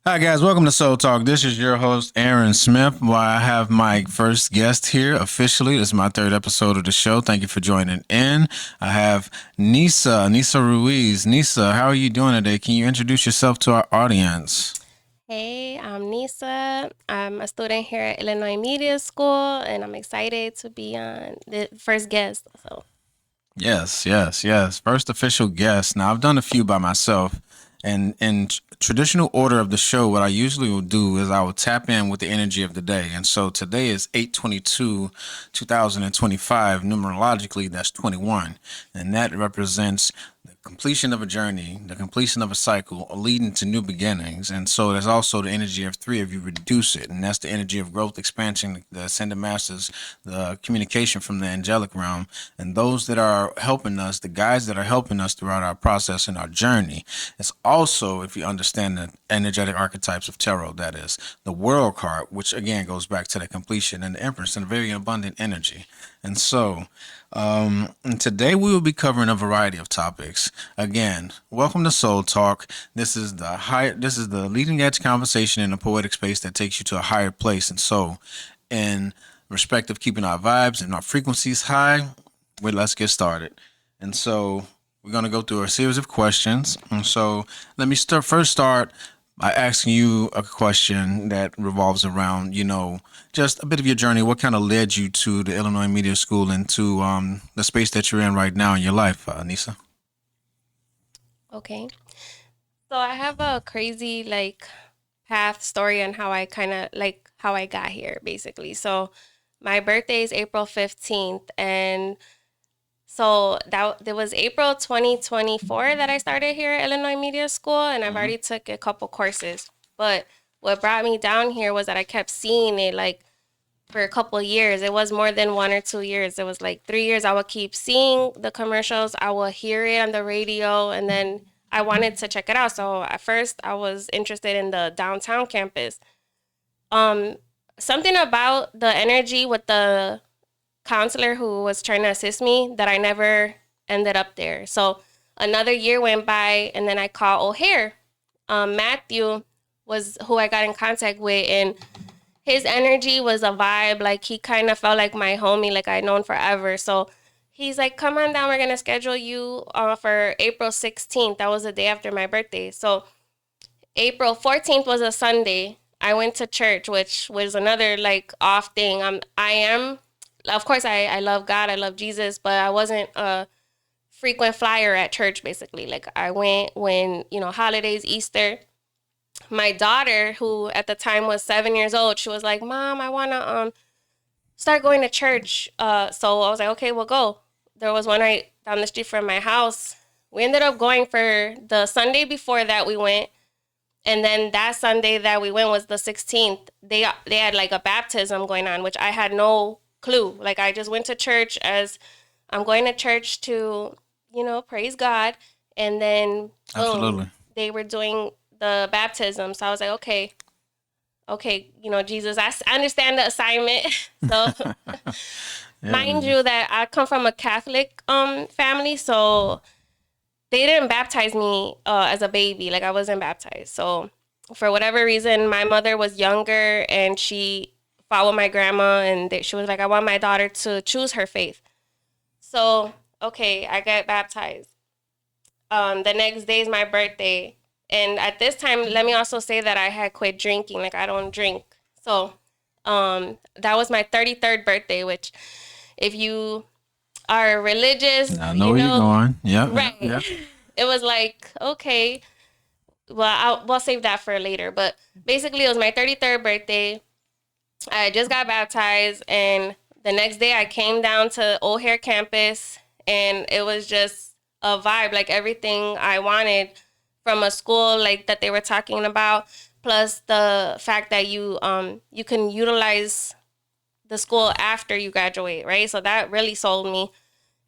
Hi guys, welcome to Soul Talk. This is your host Aaron Smith. Well, I have my first guest here officially. This is my third episode of the show. Thank you for joining in. I have Nissa Ruiz. Nissa, how are you doing today? Can you introduce yourself to our audience? Hey, I'm Nissa. I'm a student here at Illinois Media School, and I'm excited to be on the first guest. Yes. First official guest. Now I've done a few by myself, and in traditional order of the show, what I usually will do is I will tap in with the energy of the day. And so today is 8/22, 2025. Numerologically, that's 21, and that represents the completion of a journey, the completion of a cycle, leading to new beginnings. And so there's also the energy of three if you reduce it, and that's the energy of growth, expansion, the ascended masters, the communication from the angelic realm, and those that are helping us, the guides that are helping us throughout our process and our journey. It's also, if you understand the energetic archetypes of tarot, that is the world card, which again goes back to the completion and the empress and a very abundant energy. And so, and today we will be covering a variety of topics. Again, welcome to Soul Talk. This is the leading edge conversation in a poetic space that takes you to a higher place. And so, in respect of keeping our vibes and our frequencies high, let's get started. And so we're gonna go through a series of questions. And so let me start by asking you a question that revolves around, just a bit of your journey. What kind of led you to the Illinois Media School and to the space that you're in right now in your life, Nisa? Okay. So I have a crazy path story on how I kind of how I got here basically. So my birthday is April 15th, and so that it was April 2024 that I started here at Illinois Media School, and I've Hmm. already took a couple courses. But what brought me down here was that I kept seeing it for a couple of years. It was more than 1 or 2 years. It was like 3 years. I would keep seeing the commercials. I would hear it on the radio, and then I wanted to check it out. So at first, I was interested in the downtown campus. Um, Something about the energy with the counselor who was trying to assist me that I never ended up there. So another year went by, and then I called O'Hare. Matthew was who I got in contact with, and his energy was a vibe. Like he kind of felt like my homie, like I'd known forever. So he's like, "Come on down. We're gonna schedule you for April 16th. That was the day after my birthday. So April 14th was a Sunday. I went to church, which was another like off thing. I am, of course, I love God. I love Jesus, but I wasn't a frequent flyer at church. Basically, like I went when holidays, Easter. My daughter, who at the time was 7 years old, she was like, "Mom, I wanna start going to church." So I was like, "Okay, we'll go." There was one right down the street from my house. We ended up going for the Sunday before that we went, and then that Sunday that we went was the 16th. They had like a baptism going on, which I had no clue. Like I just went to church as I'm going to church to, praise God, and then boom, Absolutely. they were doing the baptism. So I was like, okay, okay, Jesus, I understand the assignment. So mind Yeah. you that I come from a Catholic family, so they didn't baptize me as a baby. Like I wasn't baptized. So for whatever reason, my mother was younger and she followed my grandma, and she was like, "I want my daughter to choose her faith." So okay, I got baptized. The next day is my birthday, and at this time, let me also say that I had quit drinking. Like I don't drink. So that was my 33rd birthday, which if you are religious, I know where you're going. Yep, yep, right. yep. It was like, okay, well, we'll save that for later. But basically, it was my 33rd birthday. I just got baptized, and the next day I came down to O'Hare campus, and it was just a vibe, like everything I wanted from a school like that they were talking about. Plus the fact that you can utilize the school after you graduate, right? So that really sold me.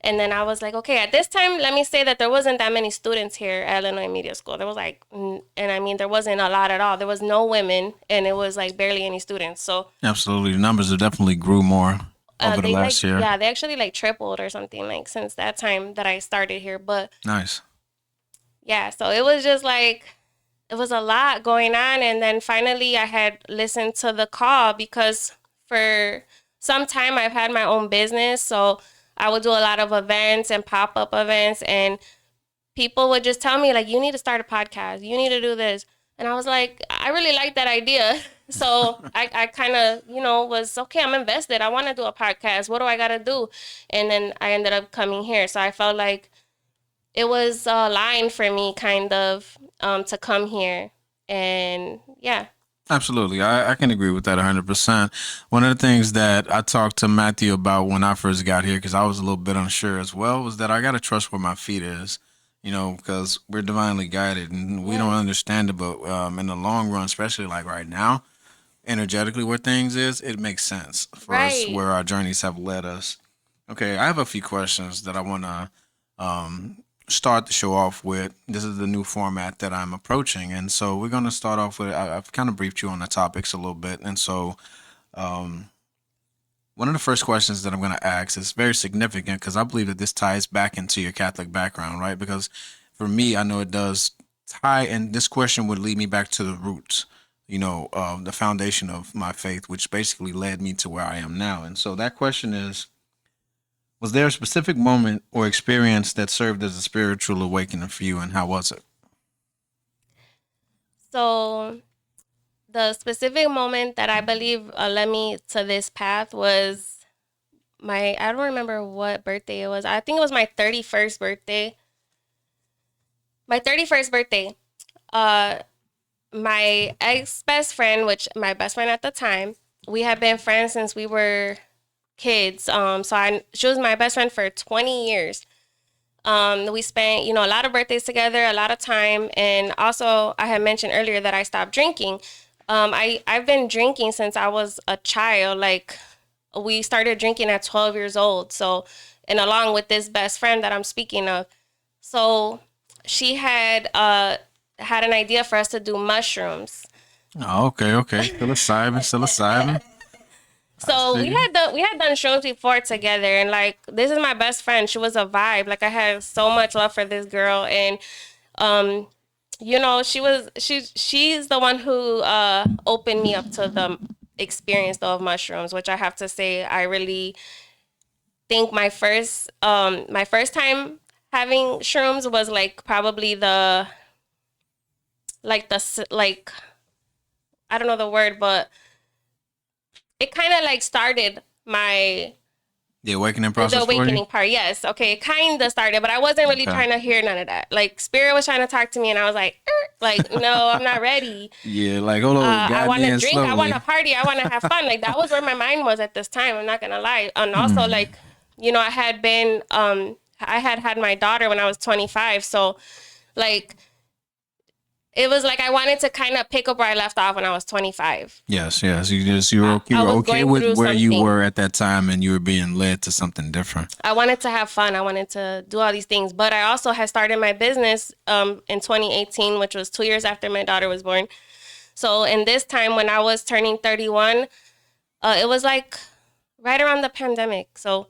And then I was like, okay, at this time, let me say that there wasn't that many students here at Illinois Media School. There was like, and I mean, there wasn't a lot at all. There was no women, and it was like barely any students. So Absolutely. The numbers have definitely grew more over the they last year. yeah, they actually like tripled or something like since that time that I started here. But Nice. yeah, so it was just like it was a lot going on. And then finally I had listened to the call because for some time I've had my own business. So I would do a lot of events and pop-up events, and people would just tell me like, you need to start a podcast, you need to do this. And I was like, I really like that idea. So I kind of, was okay, I'm invested, I want to do a podcast, what do I got to do? And then I ended up coming here. So I felt like it was a line for me kind of, to come here. And yeah. Absolutely. I can agree with that 100%. One of the things that I talked to Matthew about when I first got here, because I was a little bit unsure as well, was that I got to trust where my feet is, because we're divinely guided and we don't Yes. understand it. But in the long run, especially like right now, energetically where things is, it makes sense for us Right. where our journeys have led us. Okay, I have a few questions that I want to start the show off with. This is the new format that I'm approaching, and so we're going to start off with. I've kind of briefed you on the topics a little bit, and so one of the first questions that I'm going to ask is very significant because I believe that this ties back into your Catholic background, right? Because for me, I know it does tie, and this question would lead me back to the roots. The foundation of my faith, which basically led me to where I am now. And so that question is, was there a specific moment or experience that served as a spiritual awakening for you, and how was it? So the specific moment that I believe led me to this path was I don't remember what birthday it was. I think it was my 31st birthday. My 31st birthday. Uh my ex best friend, which my best friend at the time, we had been friends since we were kids. She was my best friend for 20 years. We spent, a lot of birthdays together, a lot of time, and also I had mentioned earlier that I stopped drinking. I've been drinking since I was a child. Like, we started drinking at 12 years old. So, and along with this best friend that I'm speaking of, so she had an idea for us to do mushrooms. Oh, okay, okay. Psilocybin, psilocybin. I So we see. had done shows before together, and like, this is my best friend. She was a vibe. Like, I had so much love for this girl, and um, she's the one who opened me up to the experience though of mushrooms, which I have to say I really think my first time having shrooms was like probably like I don't know the word, but it kind of like started my The awakening the process for you? awakening part. Yes, okay, it kind of started, but I wasn't really Okay. trying to hear none of that. Like, spirit was trying to talk to me, and I was like, like, no, I'm not ready. Yeah, like, hold on, I guide want me to in drink, I want to slowly. party, I want to have fun. Like, that was where my mind was at this time. I'm not gonna lie. And also, like, I had had my daughter when I was 25, so like, it was like I wanted to kind of pick up where I left off when I was 25. Yes, yes. You were I was okay going with through where you something. were at that time, and you were being led to something different. I wanted to have fun. I wanted to do all these things. But I also had started my business in 2018, which was 2 years after my daughter was born. So in this time when I was turning 31, it was like right around the pandemic. So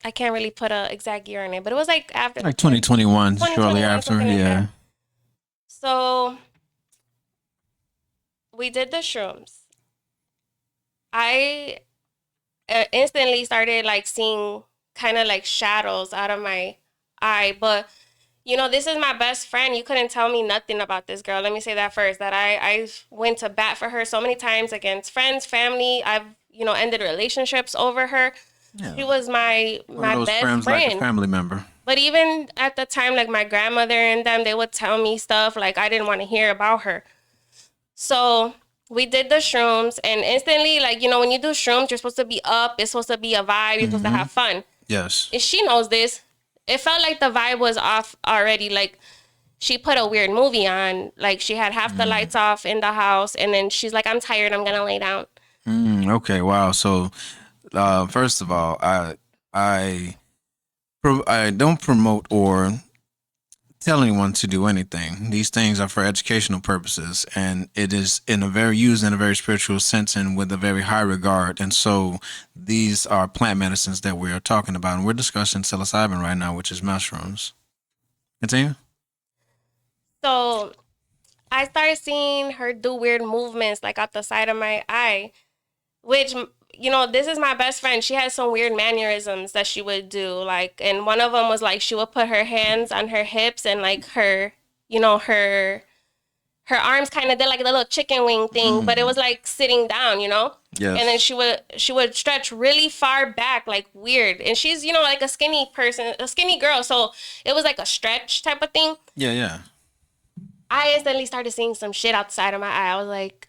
I can't really put a exact year on it, but it was like after Like 2021, shortly 2021, after. something like Yeah. that. So we did the shrooms. I instantly started like seeing kind of like shadows out of my eye, but this is my best friend. You couldn't tell me nothing about this girl. Let me say that first. That I went to bat for her so many times against friends, family. I've ended relationships over her. She Yeah. was my One of my those best friends, like a friend. family member. But even at the time, like my grandmother and them, they would tell me stuff like I didn't want to hear about her. So we did the shrooms, and instantly, like, when you do shrooms, you're supposed to be up. It's supposed to be a vibe. You're supposed to Mm-hmm. have fun. Yes. And she knows this. It felt like the vibe was off already. Like, she put a weird movie on. Like, she had half the lights off in the house, and then she's like, "I'm tired. I'm gonna lay down." Okay. Wow. So, first of all, I I don't promote or tell anyone to do anything. These things are for educational purposes, and it is in a very used in a very spiritual sense and with a very high regard. And so, these are plant medicines that we are talking about, and we're discussing psilocybin right now, which is mushrooms. Continue. So I started seeing her do weird movements like out the side of my eye, which, this is my best friend. She had some weird mannerisms that she would do. Like, and one of them was like she would put her hands on her hips and like her arms kind of did like a little chicken wing thing, but it was like sitting down. And then Yes. she would stretch really far back, like weird. And she's like a skinny person, a skinny girl, so it was like a stretch type of thing. Yeah, yeah. I instantly started seeing some shit outside of my eye. I was like,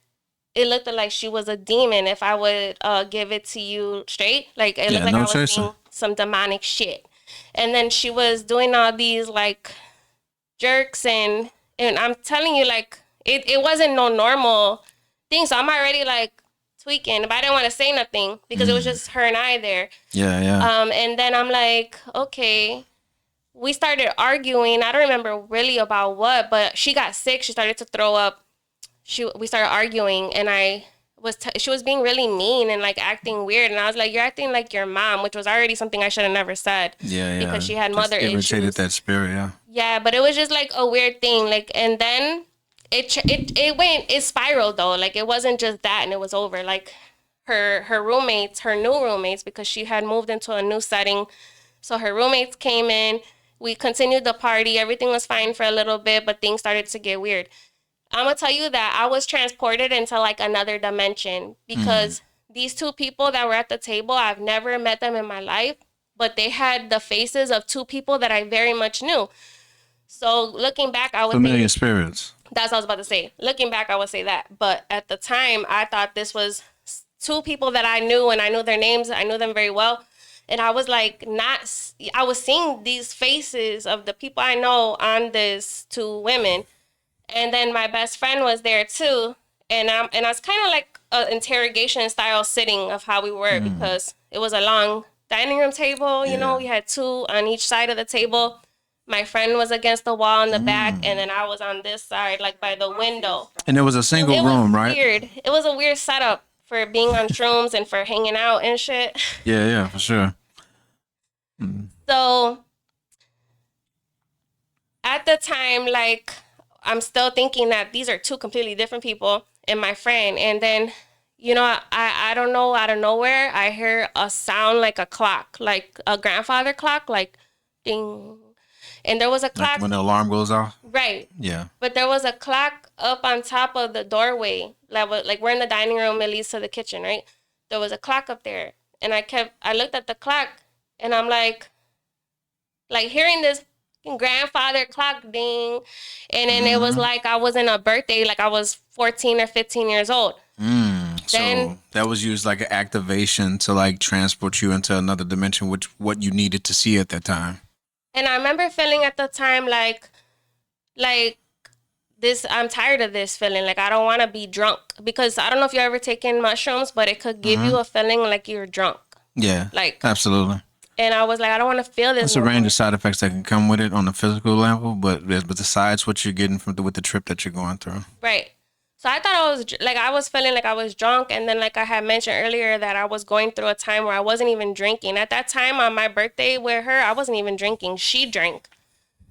it looked like she was a demon. If I would give it to you straight, like it looked Yeah, like no I was chaser. seeing some demonic shit. And then she was doing all these like jerks and I'm telling you, like it wasn't no normal thing. So I'm already like tweaking, but I didn't want to say nothing because it was Mm. just her and I there. Yeah, yeah. And then I'm like, okay. We started arguing. I don't remember really about what, but she got sick. She started to throw up. We started arguing, and she was being really mean and like acting weird. And I was like, "You're acting like your mom," which was already something I should have never said Yeah, because yeah. she had Just mother irritated issues. that spirit, yeah. Yeah, but it was just like a weird thing. Like, and then it spiraled though. Like, it wasn't just that, and it was over. Like, her new roommates, because she had moved into a new setting. So her roommates came in. We continued the party. Everything was fine for a little bit, but things started to get weird. I'm gonna tell you that I was transported into like another dimension Mm. because these two people that were at the table, I've never met them in my life, but they had the faces of two people that I very much knew. So looking back, I would Familiar say spirits. that's what I was about to say. Looking back, I would say that. But at the time, I thought this was two people that I knew, and I knew their names. I knew them very well. And I was like, not, I was seeing these faces of the people I know on this two women. And then my best friend was there too. And I was kind of like an interrogation style sitting of how we were Mm. because it was a long dining room table. Yeah. We had two on each side of the table. My friend was against the wall in the back, and Mm. then I was on this side, like by the window. And it was a single It was room, right? weird. It was a weird setup for being on shrooms and for hanging out and shit. Yeah, yeah, for sure. Mm. So at the time, like, I'm still thinking that these are two completely different people and my friend. And then, I don't know, out of nowhere, I hear a sound like a clock, like a grandfather clock, like ding. And there was a Like clock, when the alarm goes off. right. Yeah. But there was a clock up on top of the doorway. Like we're in the dining room, it leads to the kitchen, right? There was a clock up there. And I looked at the clock and I'm like hearing this grandfather clock ding, and then it was Mm-hmm. like I was in a birthday, like I was 14 or 15 years old. Mm. Then So that was used like an activation to like transport you into another dimension, which what you needed to see at that time. and I remember feeling at the time like this, I'm tired of this feeling, like I don't want to be drunk, because I don't know if you've ever taken mushrooms, but it could give Mm-hmm. you a feeling like you're drunk, Yeah, like. absolutely. And I was like, I don't want to feel this There's a no range more. of side effects that can come with it on the physical level, but besides what you're getting from with the trip that you're going through. Right. So I thought I was feeling like I was drunk, and then like I had mentioned earlier that I was going through a time where I wasn't even drinking. At that time on my birthday with her, I wasn't even drinking. She drank.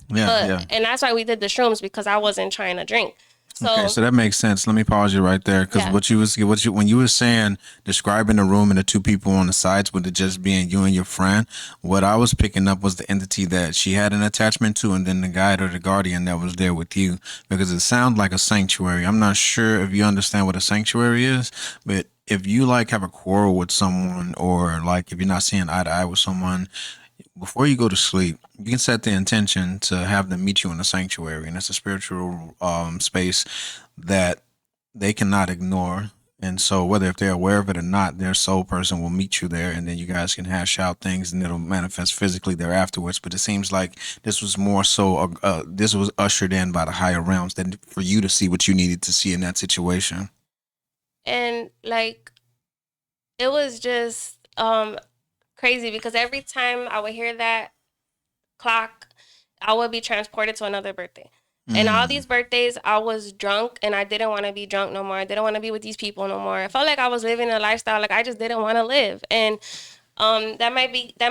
Yeah, yeah. And that's why we did the shrooms, because I wasn't trying to drink. Okay, So so that makes sense. Let me pause you right there because yeah. when you were saying describing the room and the two people on the sides with it just being you and your friend, what I was picking up was the entity that she had an attachment to, and then the guide or the guardian that was there with you because it sounded like a sanctuary. I'm not sure if you understand what a sanctuary is, but if you like have a quarrel with someone or like if you're not seeing eye to eye with someone, before you go to sleep, you can set the intention to have them meet you in a sanctuary, and it's a spiritual space that they cannot ignore. And so, whether if they're aware of it or not, their soul person will meet you there, and then you guys can hash out things, and it'll manifest physically there afterwards. But it seems like this was more so, this was ushered in by the higher realms than for you to see what you needed to see in that situation. And like it was just crazy because every time I would hear that clock, I would be transported to another birthday. And all Mm, these birthdays, I was drunk and I didn't want to be drunk no more. I didn't want to be with these people no more. I felt like I was living a lifestyle like I just didn't want to live. And that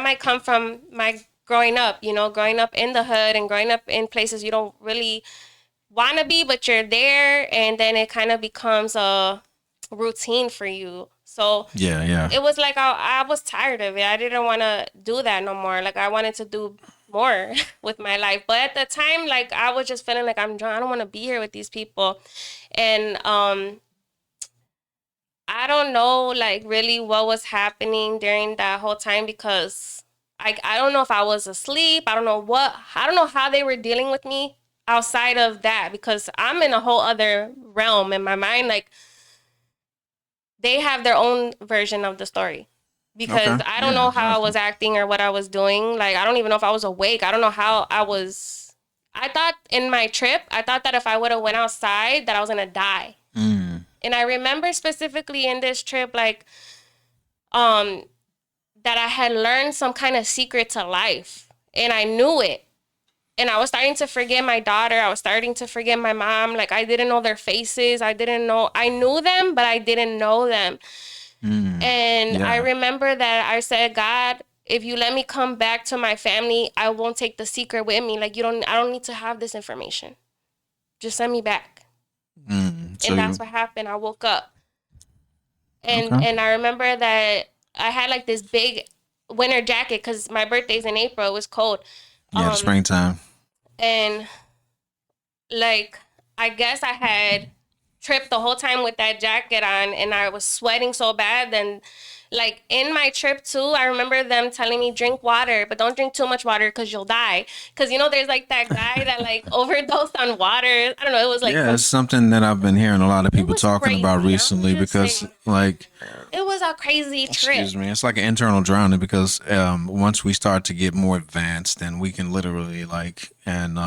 might come from my growing up, growing up in the hood and growing up in places you don't really want to be, but you're there, and then it kind of becomes a routine for you. So Yeah, yeah. it was like I was tired of it. I didn't want to do that no more. Like I wanted to do more with my life. But at the time, like I was just feeling like I'm drunk. I don't want to be here with these people. And I don't know like really what was happening during that whole time because I don't know if I was asleep. I don't know how they were dealing with me outside of that because I'm in a whole other realm in my mind. Like they have their own version of the story because Okay. I don't Yeah, know how I exactly. was acting or what I was doing. Like I don't even know if I was awake. I don't know how I was. I thought in my trip, I thought that if I would have went outside, that I was gonna die. Mm. And I remember specifically in this trip, like um, that I had learned some kind of secret to life, and I knew it. And I was starting to forget my daughter. I was starting to forget my mom. Like I didn't know their faces. I didn't know. I knew them, but I didn't know them. Mm. And I Yeah. remember that I said, God, if you let me come back to my family, I won't take the secret with me. Like I don't need to have this information. Just send me back. Mm. So And that's you what happened. I woke up. okay? And I remember that I had like this big winter jacket because my birthday's in April. It was cold. Yeah, the Um, springtime. and like I guess I had tripped the whole time with that jacket on and I was sweating so bad. Then like in my trip too, I remember them telling me drink water, but don't drink too much water because you'll die. Because you know there's like that guy that like overdosed on water. I don't know, it was like Yeah, some it's something that I've been hearing a lot of it people was talking about crazy. I'm recently just because, saying like, it was a crazy trip. excuse me, it's like an internal drowning because once we start to get more advanced, then we can literally, like, and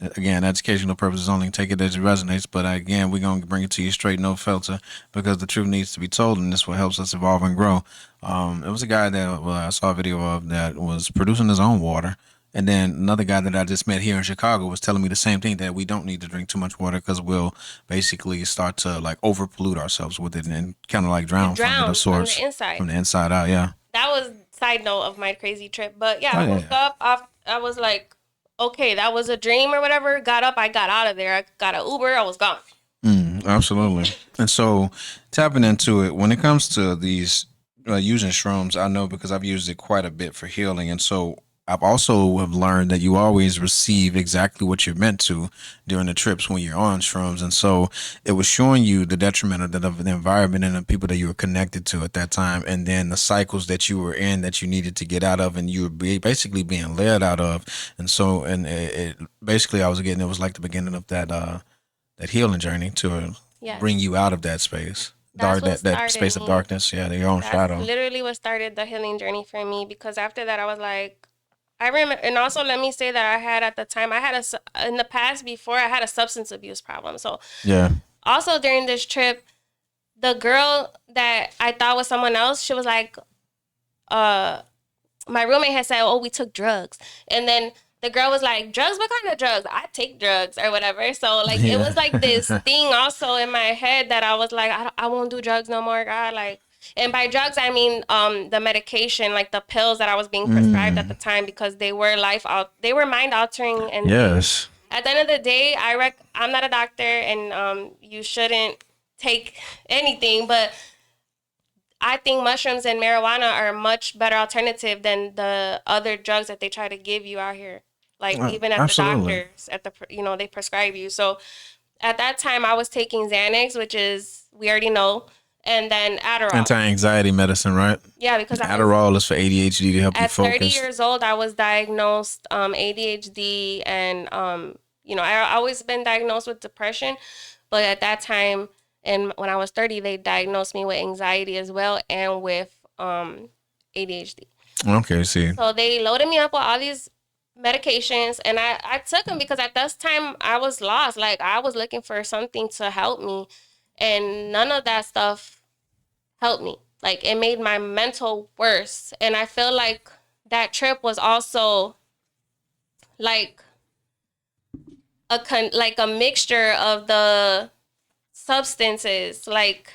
again, educational purposes only, take it as it resonates. But again, we're going to bring it to you straight, no filter, because the truth needs to be told, and this what helps us evolve and grow. It was a guy that I saw a video of that was producing his own water. And then another guy that I just met here in Chicago was telling me the same thing that we don't need to drink too much water because we'll basically start to like over pollute ourselves with it and kind of like You drown from it of drown on the sorts inside. from the inside out. Yeah. That was side note of my crazy trip. But yeah, Oh I yeah. woke Yeah. up off I was like, okay, that was a dream or whatever. Got up, I got out of there. I got an Uber, I was gone. Absolutely. And so tapping into it when it comes to these using shrooms, I know because I've used it quite a bit for healing, and so I've also have learned that you always receive exactly what you're meant to during the trips when you're on shrooms, and so it was showing you the detriment of the environment and the people that you were connected to at that time, and then the cycles that you were in that you needed to get out of, and you were basically being led out of, and so and it basically I was getting it was like the beginning of that healing journey to bring Yes. you out of that space, That's what that started space of me. darkness. Yeah, your own That's shadow. literally what started the healing journey for me because after that I was like I remember and also let me say that I had at the time I had in the past before I had a substance abuse problem. So Yeah. also during this trip, the girl that I thought was someone else, she was like uh my roommate had said, "Oh, we took drugs," and then the girl was like, "Drugs? What kind of drugs? I take drugs or whatever." So like it was like this Yeah. thing also in my head that I was like, I won't do drugs no more, God. Like, and by drugs I mean the medication, like the pills that I was being prescribed at the mm. time because they were mind altering, and they Yes. at the end of the day, I'm not a doctor, and you shouldn't take anything, but I think mushrooms and marijuana are a much better alternative than the other drugs that they try to give you out here. Like even at the Absolutely. doctors, they prescribe you. So at that time, I was taking Xanax, which is we already know, and then Adderall. Anti-anxiety medicine, right? Yeah, because I was Adderall is for ADHD to help you at 30 focus. years old. I was diagnosed ADHD, and I always been diagnosed with depression, but at that time, and when I was 30, they diagnosed me with anxiety as well and with ADHD. Okay, see. So they loaded me up with all these medications, and I took them because at this time I was lost. Like I was looking for something to help me, and none of that stuff helped me. Like it made my mental worse, and I feel like that trip was also like like a mixture of the substances, like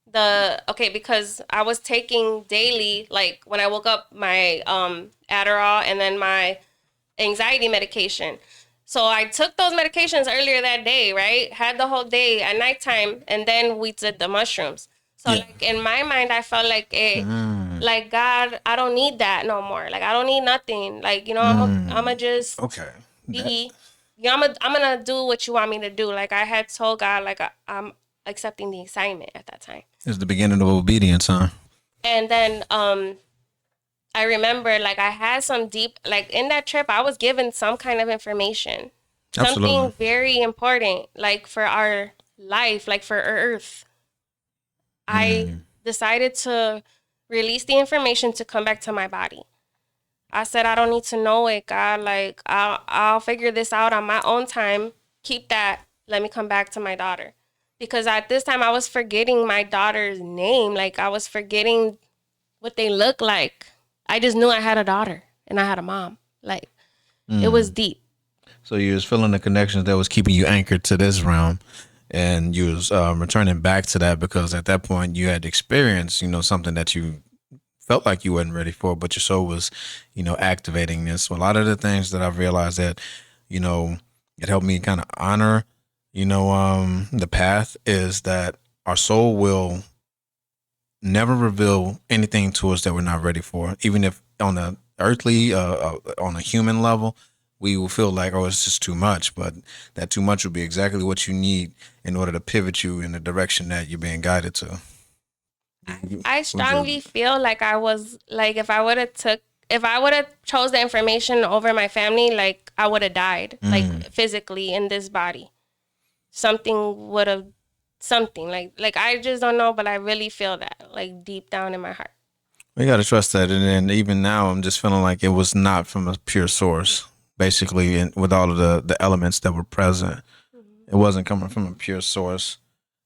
because I was taking daily, like when I woke up, my Adderall and then my anxiety medication. So I took those medications earlier that day, right? Had the whole day at nighttime, and then we did the mushrooms. So Yeah. like in my mind, I felt like it, Mm, like God, I don't need that no more. Like I don't need nothing. Like I'm a mm. just Okay. That be, I'm gonna do what you want me to do. Like I had told God, like I'm accepting the assignment at that time. is the beginning of obedience, huh? And then I remember like I had some deep, like in that trip I was given some kind of information, Absolutely. something very important, like for our life, like for our earth. I Mm. decided to release the information to come back to my body. I said I don't need to know it, God. Like I'll figure this out on my own time. Keep that. Let me come back to my daughter. Because at this time I was forgetting my daughter's name. Like I was forgetting what they look like. I just knew I had a daughter and I had a mom. Like it was Mm. deep. So you was feeling the connections that was keeping you anchored to this realm, and you was returning back to that because at that point you had experienced, something that you felt like you wasn't ready for, but your soul was, activating this. So a lot of the things that I've realized that, you know, it helped me kind of honor, the path is that our soul will never reveal anything to us that we're not ready for, even if on a earthly, on a human level, we will feel like, oh, it's just too much. But that too much will be exactly what you need in order to pivot you in the direction that you're being guided to. I Would you? strongly feel like I was like if I would have chose the information over my family, like I would have died, like Mm. physically in this body. Something would have something like I just don't know, but I really feel that like deep down in my heart. We gotta trust that, and then even now, I'm just feeling like it was not from a pure source. Basically, and with all of the elements that were present, Mhm. it wasn't coming from a pure source.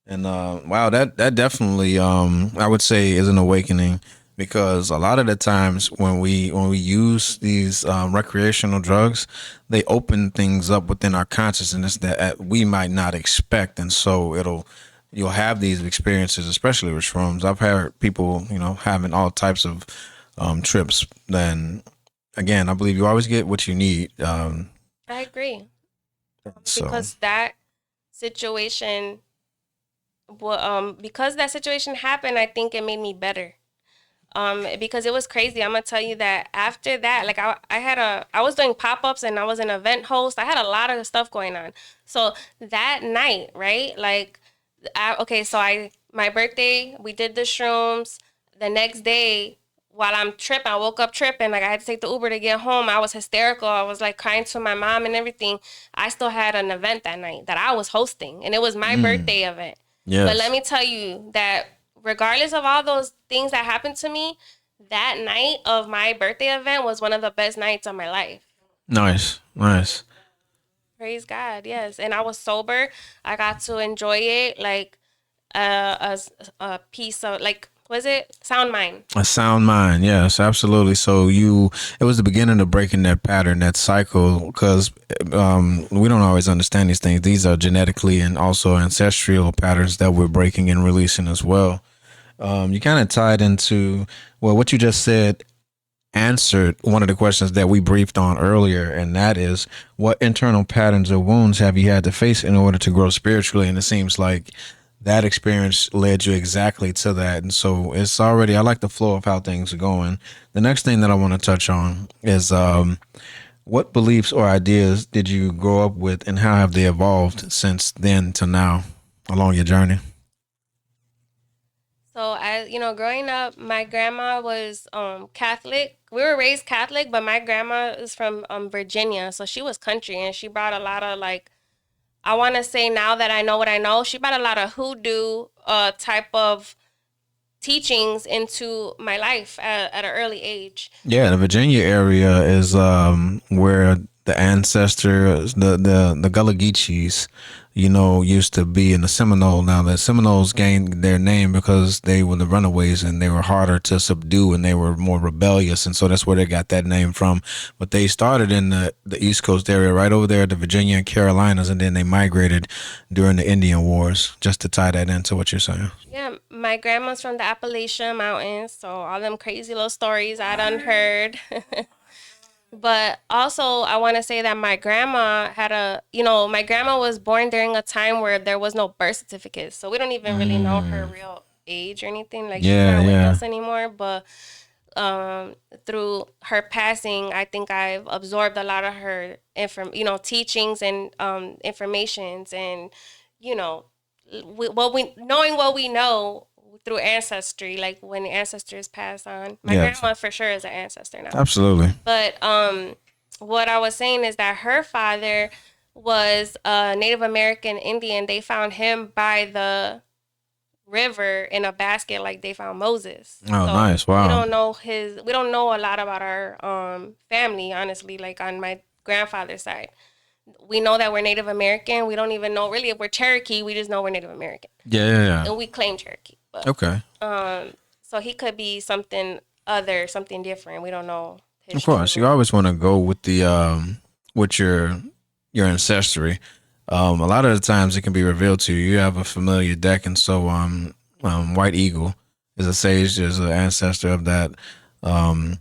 And wow, that definitely I would say is an awakening because a lot of the times when we use these recreational drugs, they open things up within our consciousness that we might not expect, and so you'll have these experiences, especially with shrooms. I've heard people having all types of trips. Then again, I believe you always get what you need. I agree So because that situation, well, because that situation happened, I think it made me better. Because it was crazy. I'm gonna tell you that after that, like I was doing pop ups and I was an event host. I had a lot of stuff going on. So that night, right? Like, okay, so my birthday, we did the shrooms. The next day, while I'm tripping, I woke up tripping. Like I had to take the Uber to get home. I was hysterical. I was like crying to my mom and everything. I still had an event that night that I was hosting, and it was my mm, birthday event. But let yes, me tell you that regardless of all those things that happened to me, that night of my birthday event was one of the best nights of my life. nice, nice. Praise God, yes. And I was sober. I got to enjoy it like a piece of like was it sound mind? A sound mind, yes, absolutely. So it was the beginning of breaking that pattern, that cycle, because we don't always understand these things. These are genetically and also ancestral patterns that we're breaking and releasing as well. You kind of tied into, well, what you just said answered one of the questions that we briefed on earlier, and that is, what internal patterns or wounds have you had to face in order to grow spiritually? And it seems like that experience led you exactly to that. And so it's already, I like the flow of how things are going. The next thing that I want to touch on is what beliefs or ideas did you grow up with, and how have they evolved since then to now along your journey? So as you know, growing up, my grandma was Catholic. We were raised Catholic, but my grandma is from Virginia, so she was country and she brought a lot of like I want to say now that I know what I know, she brought a lot of hoodoo type of teachings into my life at an early age. Yeah, the Virginia area is where the ancestors, the Gullah Geechees, used to be in the Seminole. Now the Seminoles gained their name because they were the runaways and they were harder to subdue and they were more rebellious, and so that's where they got that name from. But they started in the East Coast area, right over there, the Virginia and Carolinas, and then they migrated during the Indian Wars. Just to tie that into what you're saying. Yeah, my grandma's from the Appalachian Mountains, so all them crazy little stories I done heard. But also, I want to say that my grandma had my grandma was born during a time where there was no birth certificate. So we don't even really know her Mm. real age or anything. Like, she's Yeah, not with yeah. us anymore. But through her passing, I think I've absorbed a lot of her teachings and informations, and you know, knowing what we know through ancestry, like when ancestors pass on. My Yeah, grandma for sure is an ancestor now. absolutely. But what I was saying is that her father was a Native American Indian. They found him by the river in a basket, like they found Moses. Oh, So nice. Wow. we don't know a lot about our family, honestly, like on my grandfather's side. We know that we're Native American. We don't even know really if we're Cherokee. We just know we're Native American. Yeah, yeah, yeah. And we claim Cherokee. But Okay. so he could be something other, something different. We don't know Of his true course, you name. always want to go with the with your ancestry. A lot of the times it can be revealed to you. You have a familiar deck, and so White Eagle is a sage. Is an ancestor of that um,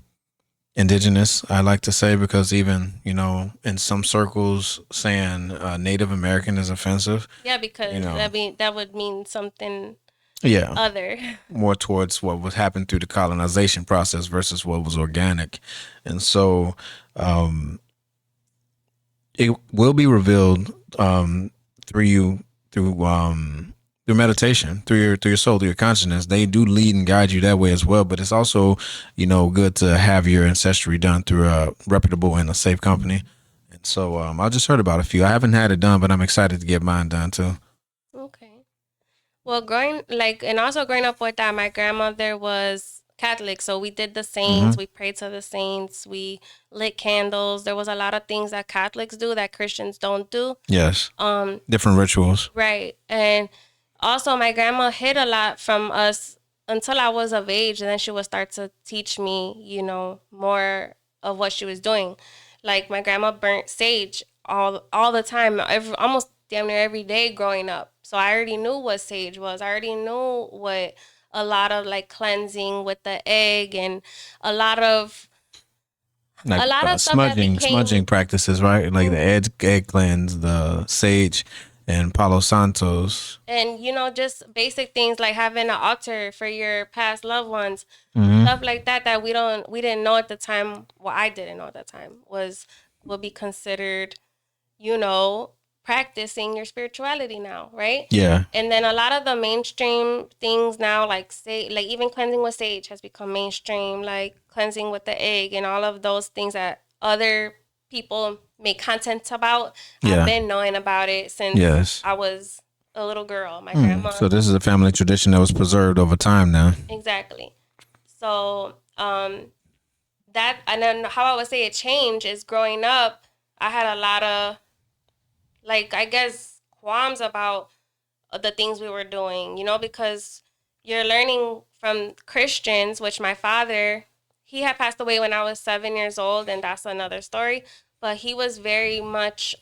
indigenous. I like to say because even in some circles saying Native American is offensive. Yeah, You because know, that would mean something yeah, other. more towards what was happened through the colonization process versus what was organic, and so it will be revealed through you through meditation, through your soul, through your consciousness. They do lead and guide you that way as well. But it's also good to have your ancestry done through a reputable and a safe company. And so I just heard about a few. I haven't had it done, but I'm excited to get mine done too. Okay. Well, and also growing up with that, my grandmother was Catholic, so we did the Hmm. saints, we prayed to the saints, we lit candles. There was a lot of things that Catholics do that Christians don't do. Yes, Um, different rituals. right. And also, my grandma hid a lot from us until I was of age, and then she would start to teach me, more of what she was doing. Like my grandma burnt sage all the time, almost damn near every day growing up. So I already knew what sage was. I already knew what a lot of like cleansing with the egg and a lot of Like stuff that smudging became practices, right? Like the egg cleanse, the sage, and Palo Santos. and just basic things like having an altar for your past loved ones, Hmm. stuff like that that we didn't know at the time. Well, I didn't know at the time was would be considered, you know practicing your spirituality now, right? Yeah, And then a lot of the mainstream things now, like say like even cleansing with sage has become mainstream, like cleansing with the egg and all of those things that other people make content about. I've yeah, been knowing about it since yes. I was a little girl. My grandma. So this is a family tradition that was preserved over time now. Exactly. So, that and then how I would say it changed is growing up, I had a lot of, like, I guess, qualms about the things we were doing, because you're learning from Christians, which my father, he had passed away when I was 7 years old, and that's another story. But he was very much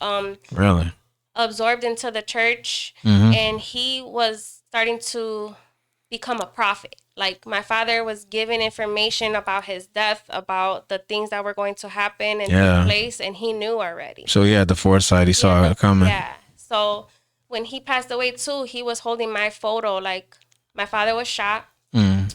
Really? absorbed into the church, Hmm. and he was starting to become a prophet. Like my father was given information about his death, about the things that were going to happen and take Yeah. place, and he knew already. So he had the foresight. He saw it coming. Yeah. So when he passed away too, he was holding my photo. Like my father was shot Mm.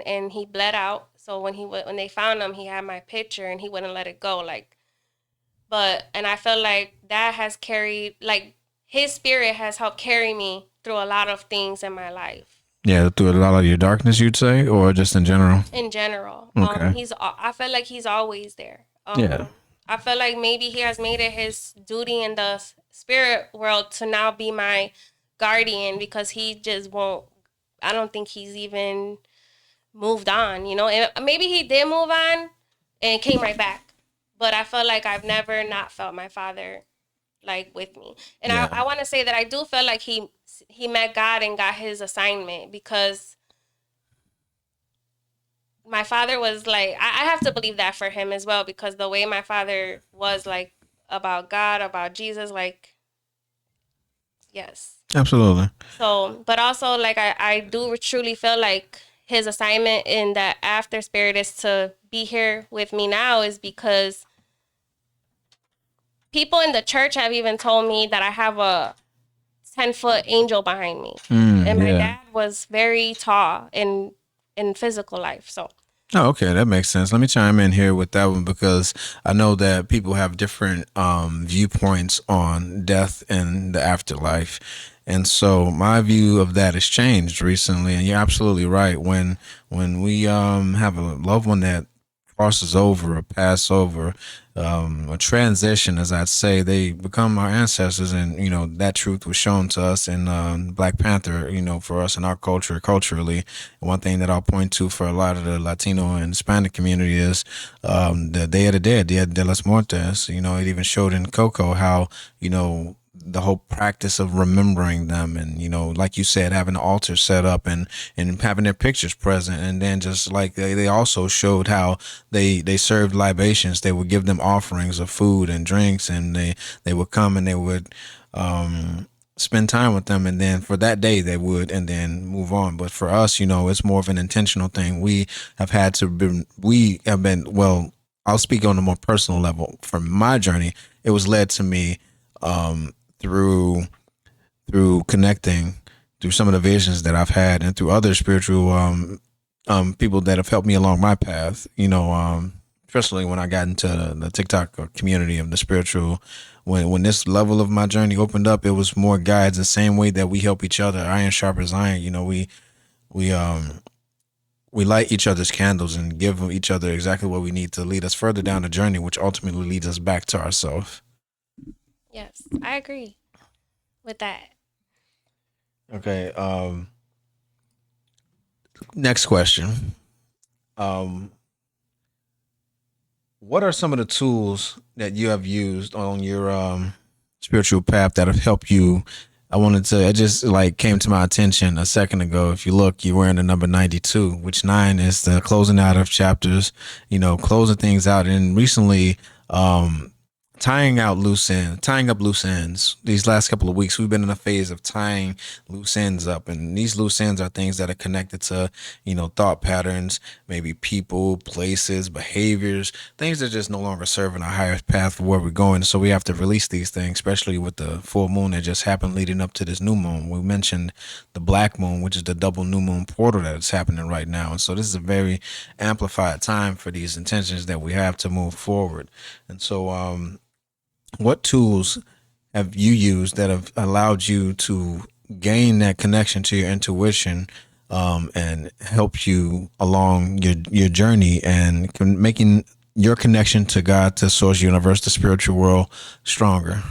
and he bled out. So when they found him, he had my picture and he wouldn't let it go. And I felt like that has carried, like, his spirit has helped carry me through a lot of things in my life. Yeah, through a lot of your darkness, you'd say, or just in general. In general, Okay. I feel like he's always there. Yeah. I feel like maybe he has made it his duty in the spirit world to now be my guardian, because he just won't. I don't think he's even moved on. And maybe he did move on and came right back, but I feel like I've never not felt my father, like, with me. And Yeah. I want to say that I do feel like he met God and got his assignment, because my father was like, I have to believe that for him as well, because the way my father was, like, about God, about Jesus, like, yes. Absolutely. So, but also, like, I do truly feel like his assignment in that after spirit is to be here with me now, is because people in the church have even told me that I have a 10-foot angel behind me. And my Yeah. dad was very tall in physical life. So Oh, okay, that makes sense. Let me chime in here with that one because I know that people have different viewpoints on death and the afterlife. And so my view of that has changed recently. And you're absolutely right. When we have a loved one that crosses over or pass over, a transition, as I'd say, they become our ancestors, and that truth was shown to us in Black Panther. For us in our culture, culturally, one thing that I'll point to for a lot of the Latino and Hispanic community is the Day of the Dead, Dia de los Muertos. It even showed in Coco how the whole practice of remembering them, and like you said, having the altar set up and having their pictures present, and then just like they also showed how they served libations. They would give them offerings of food and drinks, and they would come and they would spend time with them, and then for that day they would, and then move on. But for us, it's more of an intentional thing. We have been, well, I'll speak on a more personal level. From my journey, it was led to me through connecting, through some of the visions that I've had, and through other spiritual people that have helped me along my path. Especially when I got into the TikTok community of the spiritual. When this level of my journey opened up, it was more guides the same way that we help each other, iron sharpens iron. We we light each other's candles and give each other exactly what we need to lead us further down the journey, which ultimately leads us back to ourselves. yes, I agree with that. Okay. Next question. Um, what are some of the tools that you have used on your spiritual path that have helped you? I wanted to. It just like came to my attention a second ago. If you look, you're wearing the number 92, which nine is the closing out of chapters. Closing things out. And recently, um, tying up loose ends. These last couple of weeks, we've been in a phase of tying loose ends up, and these loose ends are things that are connected to, thought patterns, maybe people, places, behaviors, things that just no longer serving our higher path for where we're going. So we have to release these things, especially with the full moon that just happened leading up to this new moon. We mentioned the black moon, which is the double new moon portal that is happening right now, and so this is a very amplified time for these intentions that we have to move forward. And so, what tools have you used that have allowed you to gain that connection to your intuition, and help you along your journey and making your connection to God, to source, universe, the spiritual world stronger?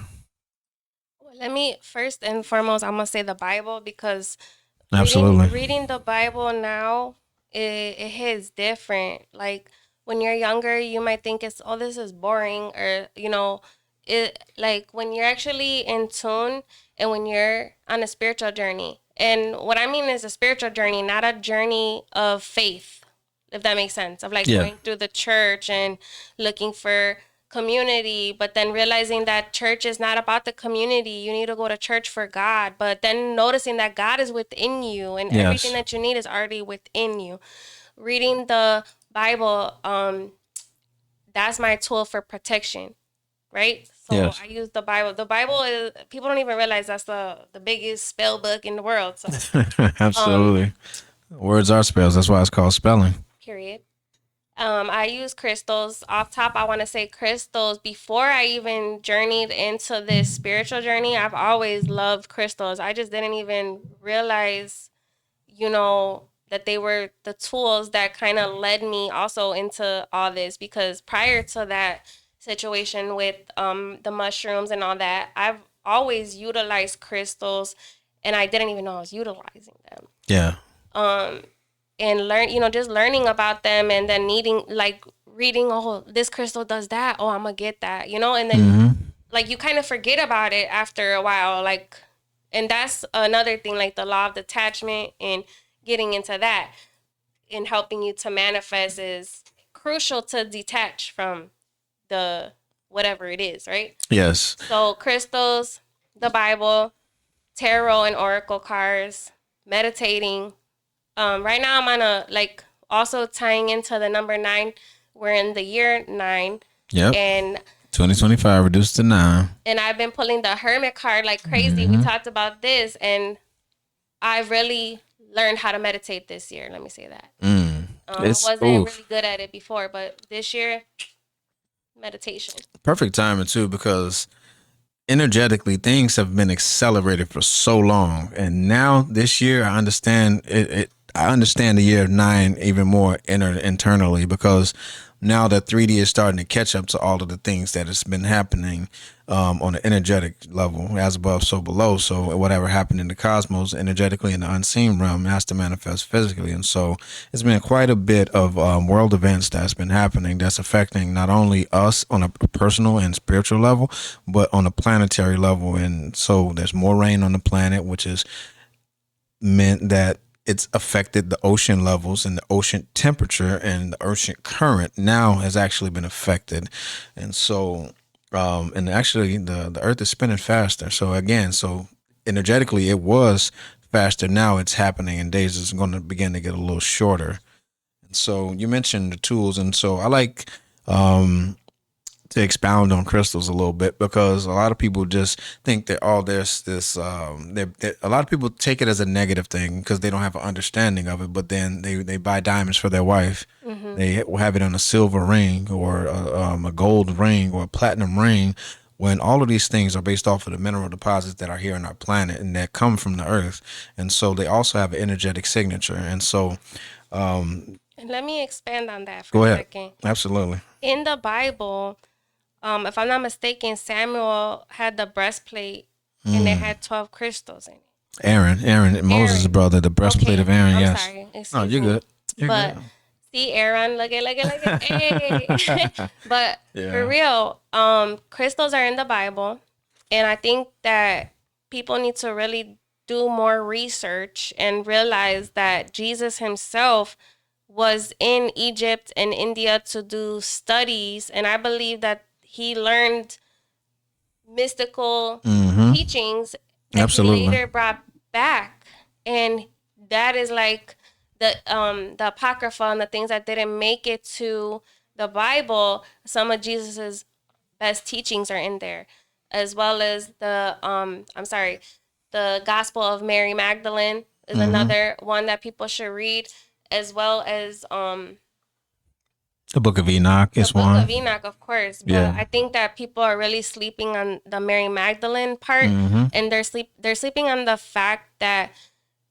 Well, let me first and foremost, I'm gonna say the Bible because Absolutely. reading the Bible now, it hits different. Like when you're younger, you might think it's, oh, this is boring, or it, like when you're actually in tune and when you're on a spiritual journey. And what I mean is a spiritual journey, not a journey of faith, if that makes sense. Of like Yeah. going through the church and looking for community, but then realizing that church is not about the community. You need to go to church for God, but then noticing that God is within you and everything Yes. that you need is already within you. Reading the Bible, that's my tool for protection, right? So Yes. I use the Bible. The Bible is, people don't even realize that's the biggest spell book in the world. So um Absolutely. Words are spells. That's why it's called spelling. period. I use crystals. Off top, I want to say crystals. Before I even journeyed into this spiritual journey, I've always loved crystals. I just didn't even realize, that they were the tools that kind of led me also into all this. Because prior to that situation with the mushrooms and all that, I've always utilized crystals, and I didn't even know I was utilizing them. Yeah. Um, and learn, just learning about them, and then needing, like, reading, oh, this crystal does that, oh, I'm gonna get that, and then Mm-hmm. like you kind of forget about it after a while, like, and that's another thing, like the law of detachment and getting into that and helping you to manifest is crucial to detach from the whatever it is, right? Yes. So crystals, the Bible, tarot and oracle cards, meditating. Right now I'm on a, like, also tying into the number 9. We're in the year 9, Yep. and 2025 reduced to 9. And I've been pulling the Hermit card like crazy. We talked about this, and I really learned how to meditate this year. Let me say that. I It's wasn't really good at it before, but this year, meditation. perfect timing too, because energetically things have been accelerated for so long, and now this year I understand I understand the year of 9 even more internally, because now that 3D is starting to catch up to all of the things that has been happening on an energetic level, as above, so below. So whatever happened in the cosmos energetically in the unseen realm has to manifest physically, and so it's been quite a bit of world events that's been happening that's affecting not only us on a personal and spiritual level, but on a planetary level. And so there's more rain on the planet, which is meant that it's affected the ocean levels, and the ocean temperature and the ocean current now has actually been affected. And so and actually the earth is spinning faster. So again, so energetically it was faster. Now it's happening in days it's going to begin to get a little shorter. And so you mentioned the tools, and so I like to expound on crystals a little bit, because a lot of people just think that, oh, there's this a lot of people take it as a negative thing because they don't have an understanding of it. But then they buy diamonds for their wife. They will have it on a silver ring, or a gold ring, or a platinum ring, when all of these things are based off of the mineral deposits that are here on our planet and that come from the earth. And so they also have an energetic signature. And so And let me expand on that for go a ahead. second. Absolutely. In the Bible, if I'm not mistaken, Samuel had the breastplate, and it had 12 crystals in it. Aaron, Moses' brother, the breastplate Okay, of Aaron. I'm Yes. sorry. Oh, Excuse you're me. good. You're But good. see, Aaron, look at, hey. But for Yeah. real, crystals are in the Bible, and I think that people need to really do more research and realize that Jesus himself was in Egypt and India to do studies, and I believe that he learned mystical teachings that he Absolutely. later brought back, and that is like the apocrypha and the things that didn't make it to the Bible. Some of Jesus's best teachings are in there, as well as the I'm sorry, the Gospel of Mary Magdalene is another one that people should read, as well as The Book of Enoch the is Book one. of Enoch, of course. But I Yeah. think that people are really sleeping on the Mary Magdalene part, and they're sleeping on the fact that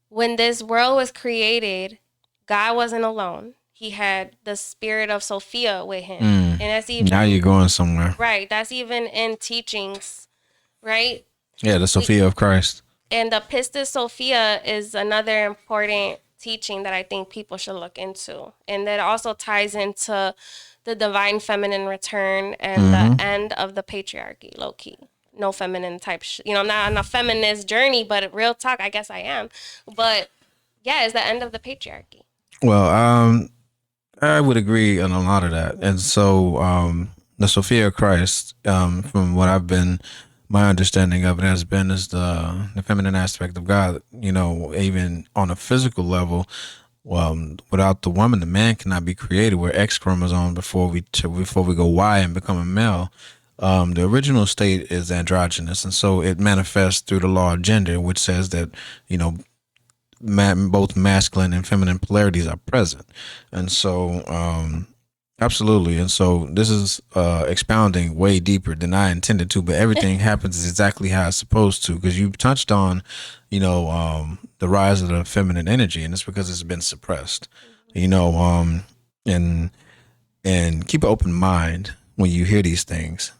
when this world was created, God wasn't alone. He had the spirit of Sophia with him, and that's Now you're even going somewhere. right. That's even in teachings, right? Yeah, the We Sophia of Christ. and the Pistis Sophia is another important teaching that I think people should look into. And that also ties into the divine feminine return and the end of the patriarchy, low key. No feminine type I'm not on a feminist journey, but real talk, I guess I am. But yeah, it's the end of the patriarchy. Well, I would agree on a lot of that. And so, the Sophia of Christ, from what I've been, my understanding of it has been, is the feminine aspect of God. Even on a physical level, without the woman, the man cannot be created. We're X chromosome before we go Y and become a male. The original state is androgynous, and so it manifests through the law of gender, which says that you know both masculine and feminine polarities are present. And so absolutely. And so this is expounding way deeper than I intended to, but everything happens exactly how it's supposed to, because you touched on the rise of the feminine energy, and it's because it's been suppressed. And keep an open mind when you hear these things.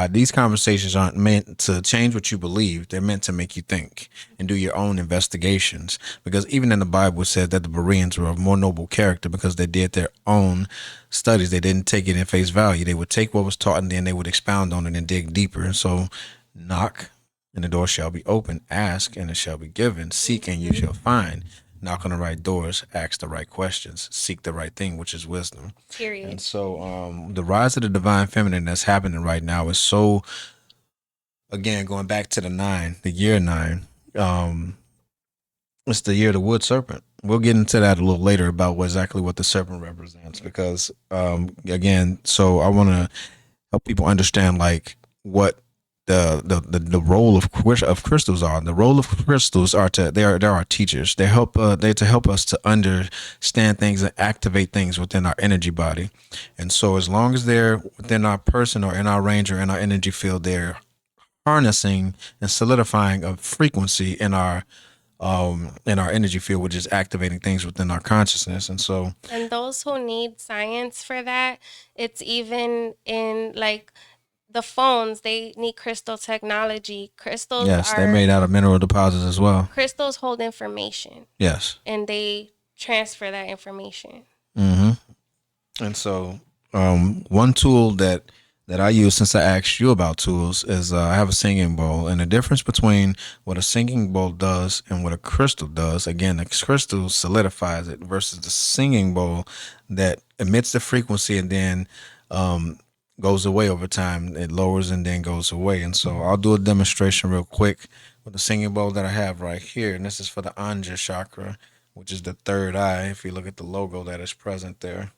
These conversations aren't meant to change what you believe. They're meant to make you think and do your own investigations. Because even in the Bible, it said that the Bereans were of more noble character because they did their own studies. They didn't take it in face value. They would take what was taught and then they would expound on it and dig deeper. And so, knock and the door shall be open. Ask and it shall be given. Seek and you shall find. Knock on the right doors, ask the right questions, seek the right thing, which is wisdom. Period. And so the rise of the divine feminine that's happening right now is so, again, going back to the year 9, it's the year of the wood serpent. We'll get into that a little later about exactly what the serpent represents, because again, so I want to help people understand like what the role of crystals are. The role of crystals are to they are teachers. They to help us to understand things and activate things within our energy body. And so as long as they're within our person or in our range or in our energy field, they're harnessing and solidifying a frequency in our energy field, which is activating things within our consciousness. And so And those who need science for that, it's even in like the phones, they need crystal technology. yes, they're made out of mineral deposits as well. Crystals hold information Yes. and they transfer that information. Mm-hmm. And so, one tool that I use since I asked you about tools is I have a singing bowl, and the difference between what a singing bowl does and what a crystal does. Again, the crystal solidifies it versus the singing bowl that emits the frequency and then um, goes away over time. It lowers and then goes away. And so, I'll do a demonstration real quick with the singing bowl that I have right here, and this is for the Anja chakra, which is the third eye. If you look at the logo that is present there.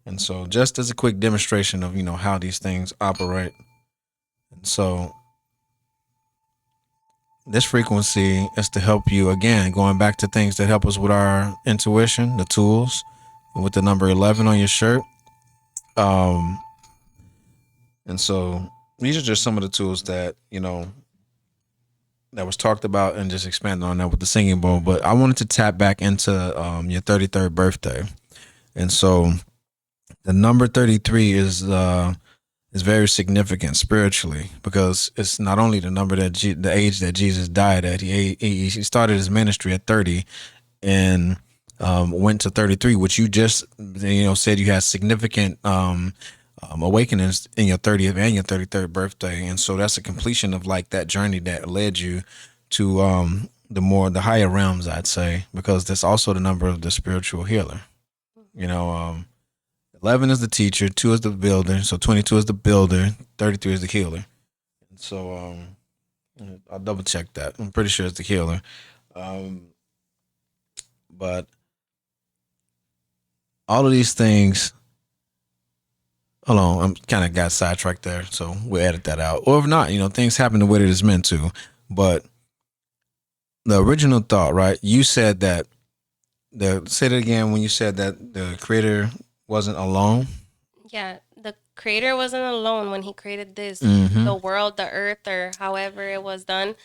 And so, just as a quick demonstration of how these things operate, and so this frequency is to help you again, going back to things that help us with our intuition, the tools, with the number 11 on your shirt. Um, and so these are just some of the tools that that was talked about and just expanded on that with the singing bowl. But I wanted to tap back into your 33rd birthday, and so the number 33 is very significant spiritually because it's not only the number that the age that Jesus died at. He started his ministry at 30 and went to 33, which you just said you had significant awakenings in your 30th and your 33rd birthday, and so that's a completion of like that journey that led you to the higher realms, I'd say, because that's also the number of the spiritual healer. You know, 11 is the teacher, 2 is the builder, so 22 is the builder, 33 is the healer. So I'll double check that. I'm pretty sure it's the healer. Um, but all of these things, hold on, I'm kind of got sidetracked there, so we'll edit that out. Or if not, things happen the way that it's meant to. But the original thought, right? You said that say it again when you said that the creator wasn't alone. Yeah, the creator wasn't alone when he created this, Mm-hmm. the world, the earth, or however it was done.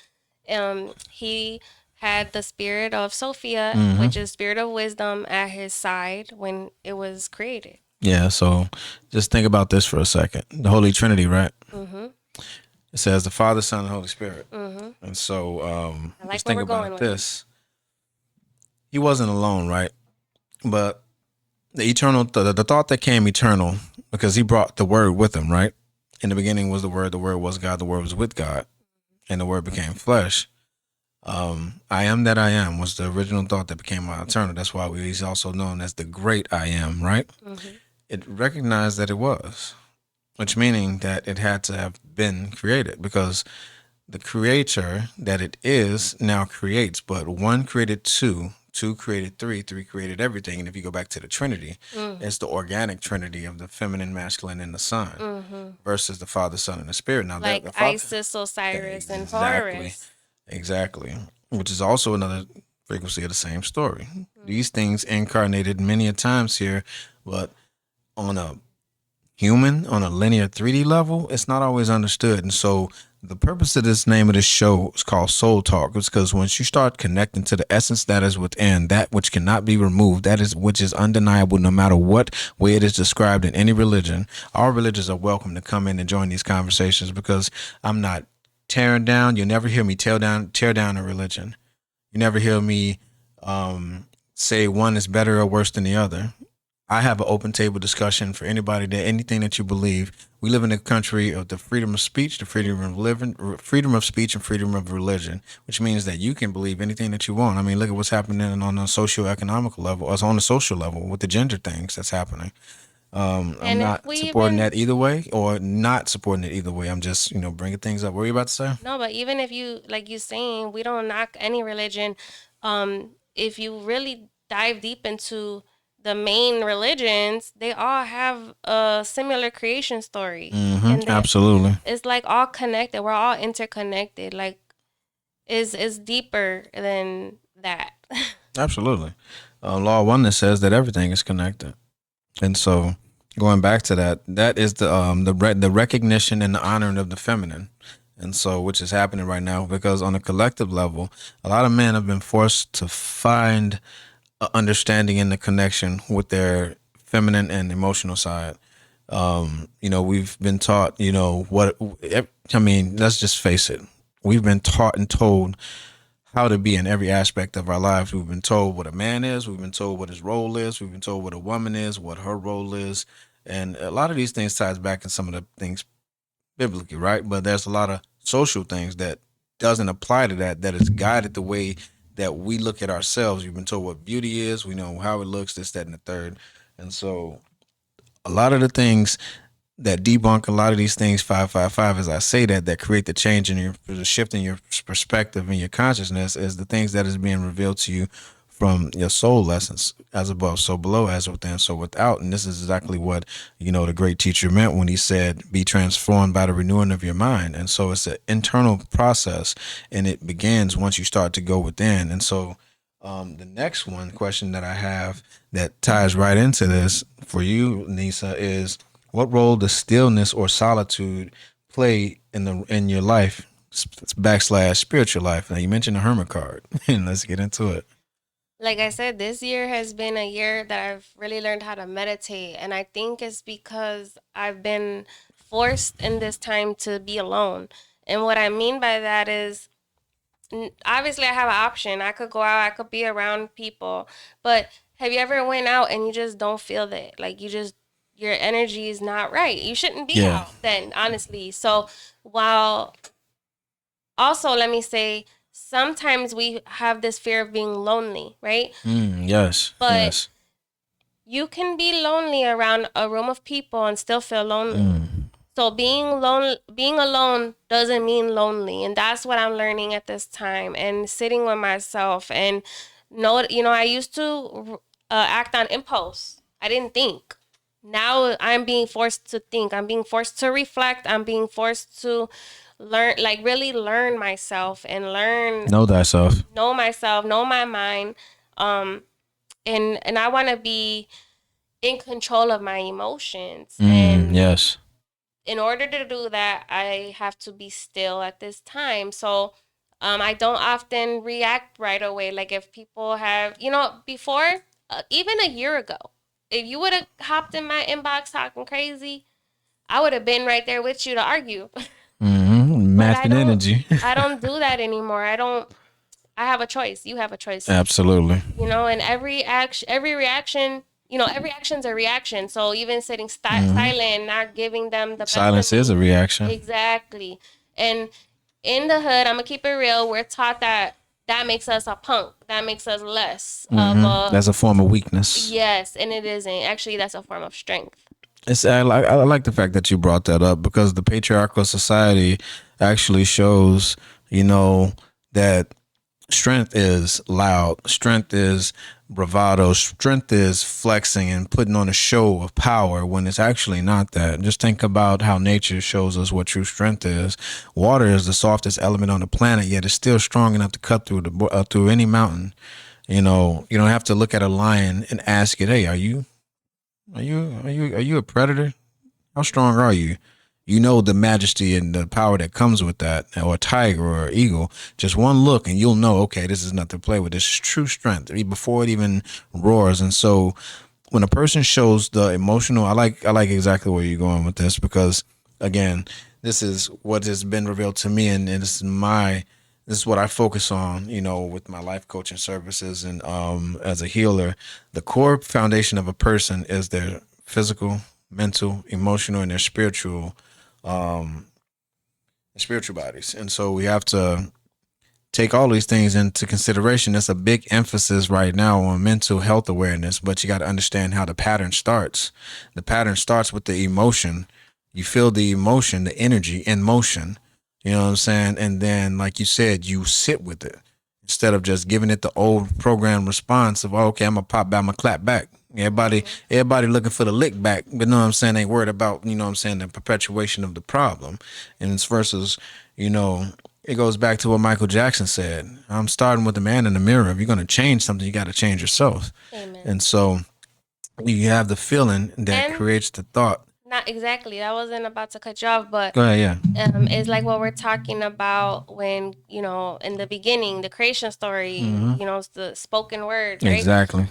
He had the spirit of Sophia, Mm-hmm. which is spirit of wisdom, at his side when it was created. Yeah, so just think about this for a second. The Holy Trinity, right? Mm-hmm. It says the Father, Son, and Holy Spirit. Mm-hmm. And so I like just where think we're going about with it. this. He wasn't alone, right? But the thought that came eternal, because he brought the word with him, right? In the beginning was the word was God, the word was with God, and the word became flesh. I am that I am was the original thought that became eternal. That's why he's also known as the great I am, right? Mm-hmm. It recognized that it was, which meaning that it had to have been created because the creator that it is now creates, but one created two, two created three, three created everything. And if you go back to the Trinity, it's the organic Trinity of the feminine, masculine, and the Son Mm-hmm. versus the Father, Son, and the Spirit. Now that Like the Father, Isis, Osiris, and exactly, Horus. exactly, which is also another frequency of the same story. These things incarnated many a times here, but on a on a linear 3D level, it's not always understood. And so the purpose of this name of this show is called Soul Talk. It's because once you start connecting to the essence that is within, that which cannot be removed, that is which is undeniable no matter what way it is described in any religion, all religions are welcome to come in and join these conversations because I'm not tearing down. You'll never hear me tear down a religion. You never hear me say one is better or worse than the other. I have an open table discussion for anybody that anything that you believe. We live in a country of the freedom of speech, the freedom of living, freedom of speech, and freedom of religion, which means that you can believe anything that you want. I mean, look at what's happening on a socio-economical level, as on a social level with the gender things that's happening. I'm And if not we supporting even that either way, or not supporting it either way. I'm just bringing things up. What were you about to say? no, but even if you like you saying we don't knock any religion, if you really dive deep into the main religions, they all have a similar creation story, Mm-hmm. and Absolutely. it's like all connected. We're all interconnected. Like is deeper than that. Absolutely. Law of oneness says that everything is connected. And so, going back to that, that is the recognition and the honoring of the feminine, and so which is happening right now because on a collective level, a lot of men have been forced to find a understanding in the connection with their feminine and emotional side. We've been taught, I mean, let's just face it. We've been taught and told how to be in every aspect of our lives. We've been told what a man is. We've been told what his role is. We've been told what a woman is, what her role is. And a lot of these things ties back in some of the things biblically, right? But there's a lot of social things that doesn't apply to that, that is guided the way that we look at ourselves. We've been told what beauty is. We know how it looks, this, that, and the third. And so a lot of the things that debunk a lot of these things 555 as I say that create the change in your the shift in your perspective and your consciousness is the things that is being revealed to you from your soul lessons as above so below as within so without. And this is exactly what the great teacher meant when he said be transformed by the renewing of your mind. And so it's an internal process, and it begins once you start to go within. And so the next one question that I have that ties right into this for you, Nisa, is what role does stillness or solitude play in your life backslash spiritual life? Now you mentioned the hermit card, and let's get into it. Like I said, this year has been a year that I've really learned how to meditate. And I think it's because I've been forced in this time to be alone. And what I mean by that is obviously I have an option. I could go out, I could be around people. But have you ever went out and you just don't feel that? Like you just your energy is not right. You shouldn't be Yeah. out then, honestly. So while also let me say sometimes we have this fear of being lonely, right? Yes. But Yes. you can be lonely around a room of people and still feel lonely. So being alone doesn't mean lonely, and that's what I'm learning at this time. And sitting with myself and I used to act on impulse. I didn't think. Now I'm being forced to think. I'm being forced to reflect. I'm being forced to learn, like really learn myself and Know thyself. know myself, know my mind. Um, and I want to be in control of my emotions. And Yes. in order to do that, I have to be still at this time. So I don't often react right away. Like if people have, before, even a year ago, if you would have hopped in my inbox talking crazy, I would have been right there with you to argue. But Math and energy. I don't do that anymore. I have a choice. You have a choice. Absolutely. And every reaction, every action's a reaction. So even sitting silent, not giving them the best Silence of is a me. reaction. Exactly. And in the hood, I'm gonna keep it real. We're taught that makes us a punk. That makes us less of a That's a form of weakness. yes, and it isn't. Actually, that's a form of strength. I like the fact that you brought that up because the patriarchal society actually shows, that strength is loud, strength is bravado, strength is flexing and putting on a show of power when it's actually not that. Just think about how nature shows us what true strength is. Water is the softest element on the planet, yet it's still strong enough to cut through any mountain. You don't have to look at a lion and ask it, "Hey, are you a predator? How strong are you?" You know the majesty and the power that comes with that, or a tiger or an eagle. Just one look, and you'll know, okay, this is nothing to play with. This is true strength before it even roars. And so, when a person shows the emotional, I like exactly where you're going with this because, again, this is what has been revealed to me, and this is what I focus on, with my life coaching services and as a healer. The core foundation of a person is their physical, mental, emotional, and their spiritual bodies. And so we have to take all these things into consideration. There's a big emphasis right now on mental health awareness, but you got to understand how the pattern starts. The pattern starts with the emotion. You feel the emotion, the energy in motion. You know what I'm saying? And then, like you said, you sit with it instead of just giving it the old program response of, oh, okay, I'm going to pop back, I'm going to clap back. Everybody looking for the lick back, but you know what I'm saying, ain't worried about, you know what I'm saying, the perpetuation of the problem. And it's versus, you know, it goes back to what Michael Jackson said. I'm starting with the man in the mirror. If you're gonna change something, you gotta change yourself. Amen. And so you have the feeling that And creates the thought. not exactly. I wasn't about to cut you off, but Go ahead, yeah. it's like what we're talking about when, in the beginning, the creation story, it's the spoken word, right? Exactly.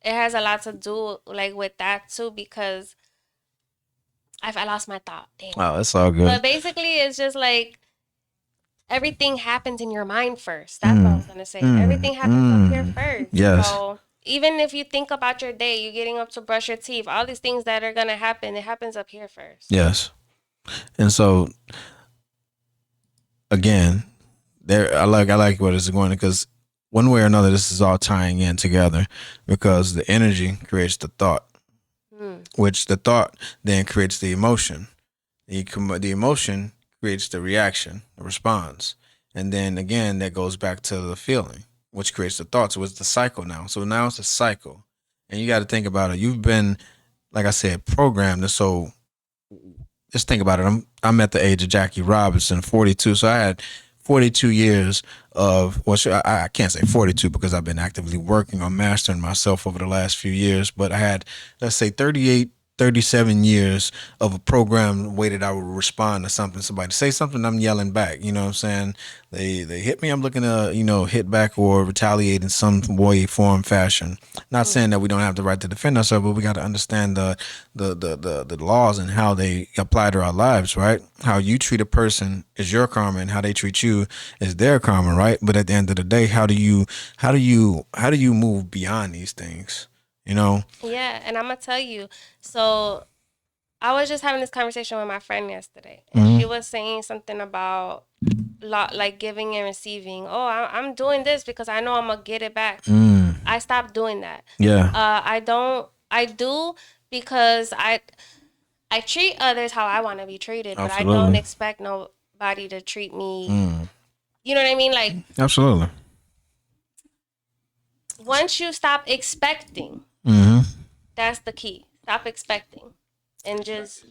It has a lot to do like with that too, because I lost my thought. Damn. Oh, that's all good. But basically, it's just like everything happens in your mind first. That's what I was gonna say. Everything happens up here first. Yes. So even if you think about your day, you getting up to brush your teeth, all these things that are gonna happen, it happens up here first. Yes. And so again, I like what it's going, because one way or another this is all tying in together, because the energy creates the thought, which the thought then creates the emotion. The emotion creates the reaction, the response. And then again, that goes back to the feeling, which creates the thought. So it's the cycle now. So now it's a cycle. And you got to think about it. You've been, like I said, programmed. And so just think about it. I'm at the age of Jackie Robinson, 42. So I had 42 years of, well, I can't say 42 because I've been actively working on mastering myself over the last few years, but I had, let's say, 38, 37 years of a program, way that I would respond to something. Somebody say something, I'm yelling back. You know what I'm saying? They hit me, I'm looking to, hit back or retaliate in some way, form, fashion. Not saying that we don't have the right to defend ourselves, but we got to understand the laws and how they apply to our lives, right? How you treat a person is your karma, and how they treat you is their karma, right? But at the end of the day, how do you move beyond these things? Yeah, and I'm gonna tell you. So I was just having this conversation with my friend yesterday, and she was saying something about like giving and receiving. Oh, I'm doing this because I know I'm gonna get it back. I stopped doing that. Yeah. I don't. I do because I treat others how I want to be treated, but I don't Absolutely. expect nobody to treat me. You know what I mean? Like, Absolutely. once you stop expecting, that's the key. Stop expecting and just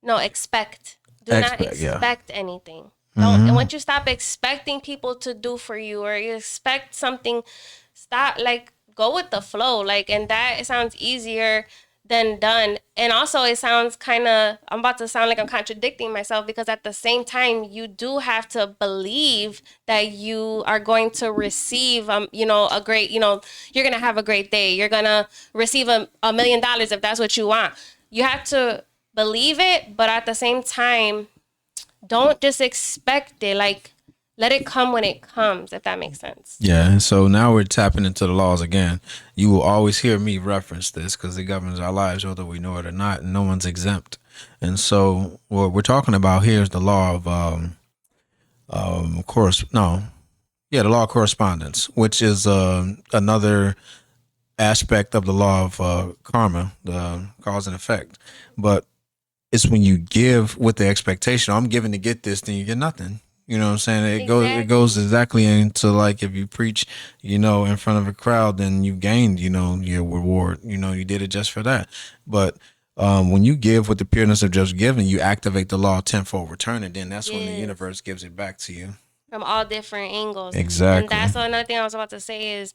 expect. Do not Yeah. expect anything. Don't. And once you stop expecting people to do for you, or you expect something, stop. Like, go with the flow. Like, and that, it sounds easier than done. And also, it sounds kind of, I'm about to sound like I'm contradicting myself, because at the same time, you do have to believe that you are going to receive, a great, you're going to have a great day. You're going to receive $1 million if that's what you want. You have to believe it, but at the same time, don't just expect it. Like, let it come when it comes, if that makes sense. Yeah, and so now we're tapping into the laws again. You will always hear me reference this because it governs our lives, whether we know it or not, and no one's exempt. And so what we're talking about here is the law of course, no, yeah, the law of correspondence, which is another aspect of the law of karma, the cause and effect. But it's when you give with the expectation, I'm giving to get this, then you get nothing. You know what I'm saying? It goes exactly into, like, if you preach, in front of a crowd, then you gained, your reward. You did it just for that. But when you give with the pureness of just giving, you activate the law of tenfold return, and then that's when the universe gives it back to you from all different angles. Exactly. And that's another thing I was about to say is,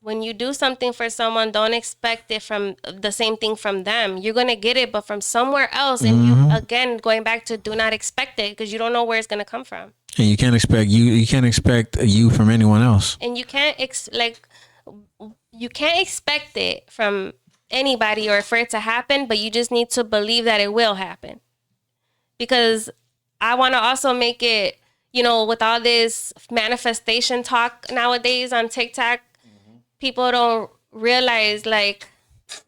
when you do something for someone, don't expect it from the same thing from them. You're going to get it, but from somewhere else. And you, again, going back to do not expect it, because you don't know where it's going to come from. And you can't expect you from anyone else. And you can't you can't expect it from anybody or for it to happen, but you just need to believe that it will happen. Because I want to also make it, with all this manifestation talk nowadays on TikTok, people don't realize, like,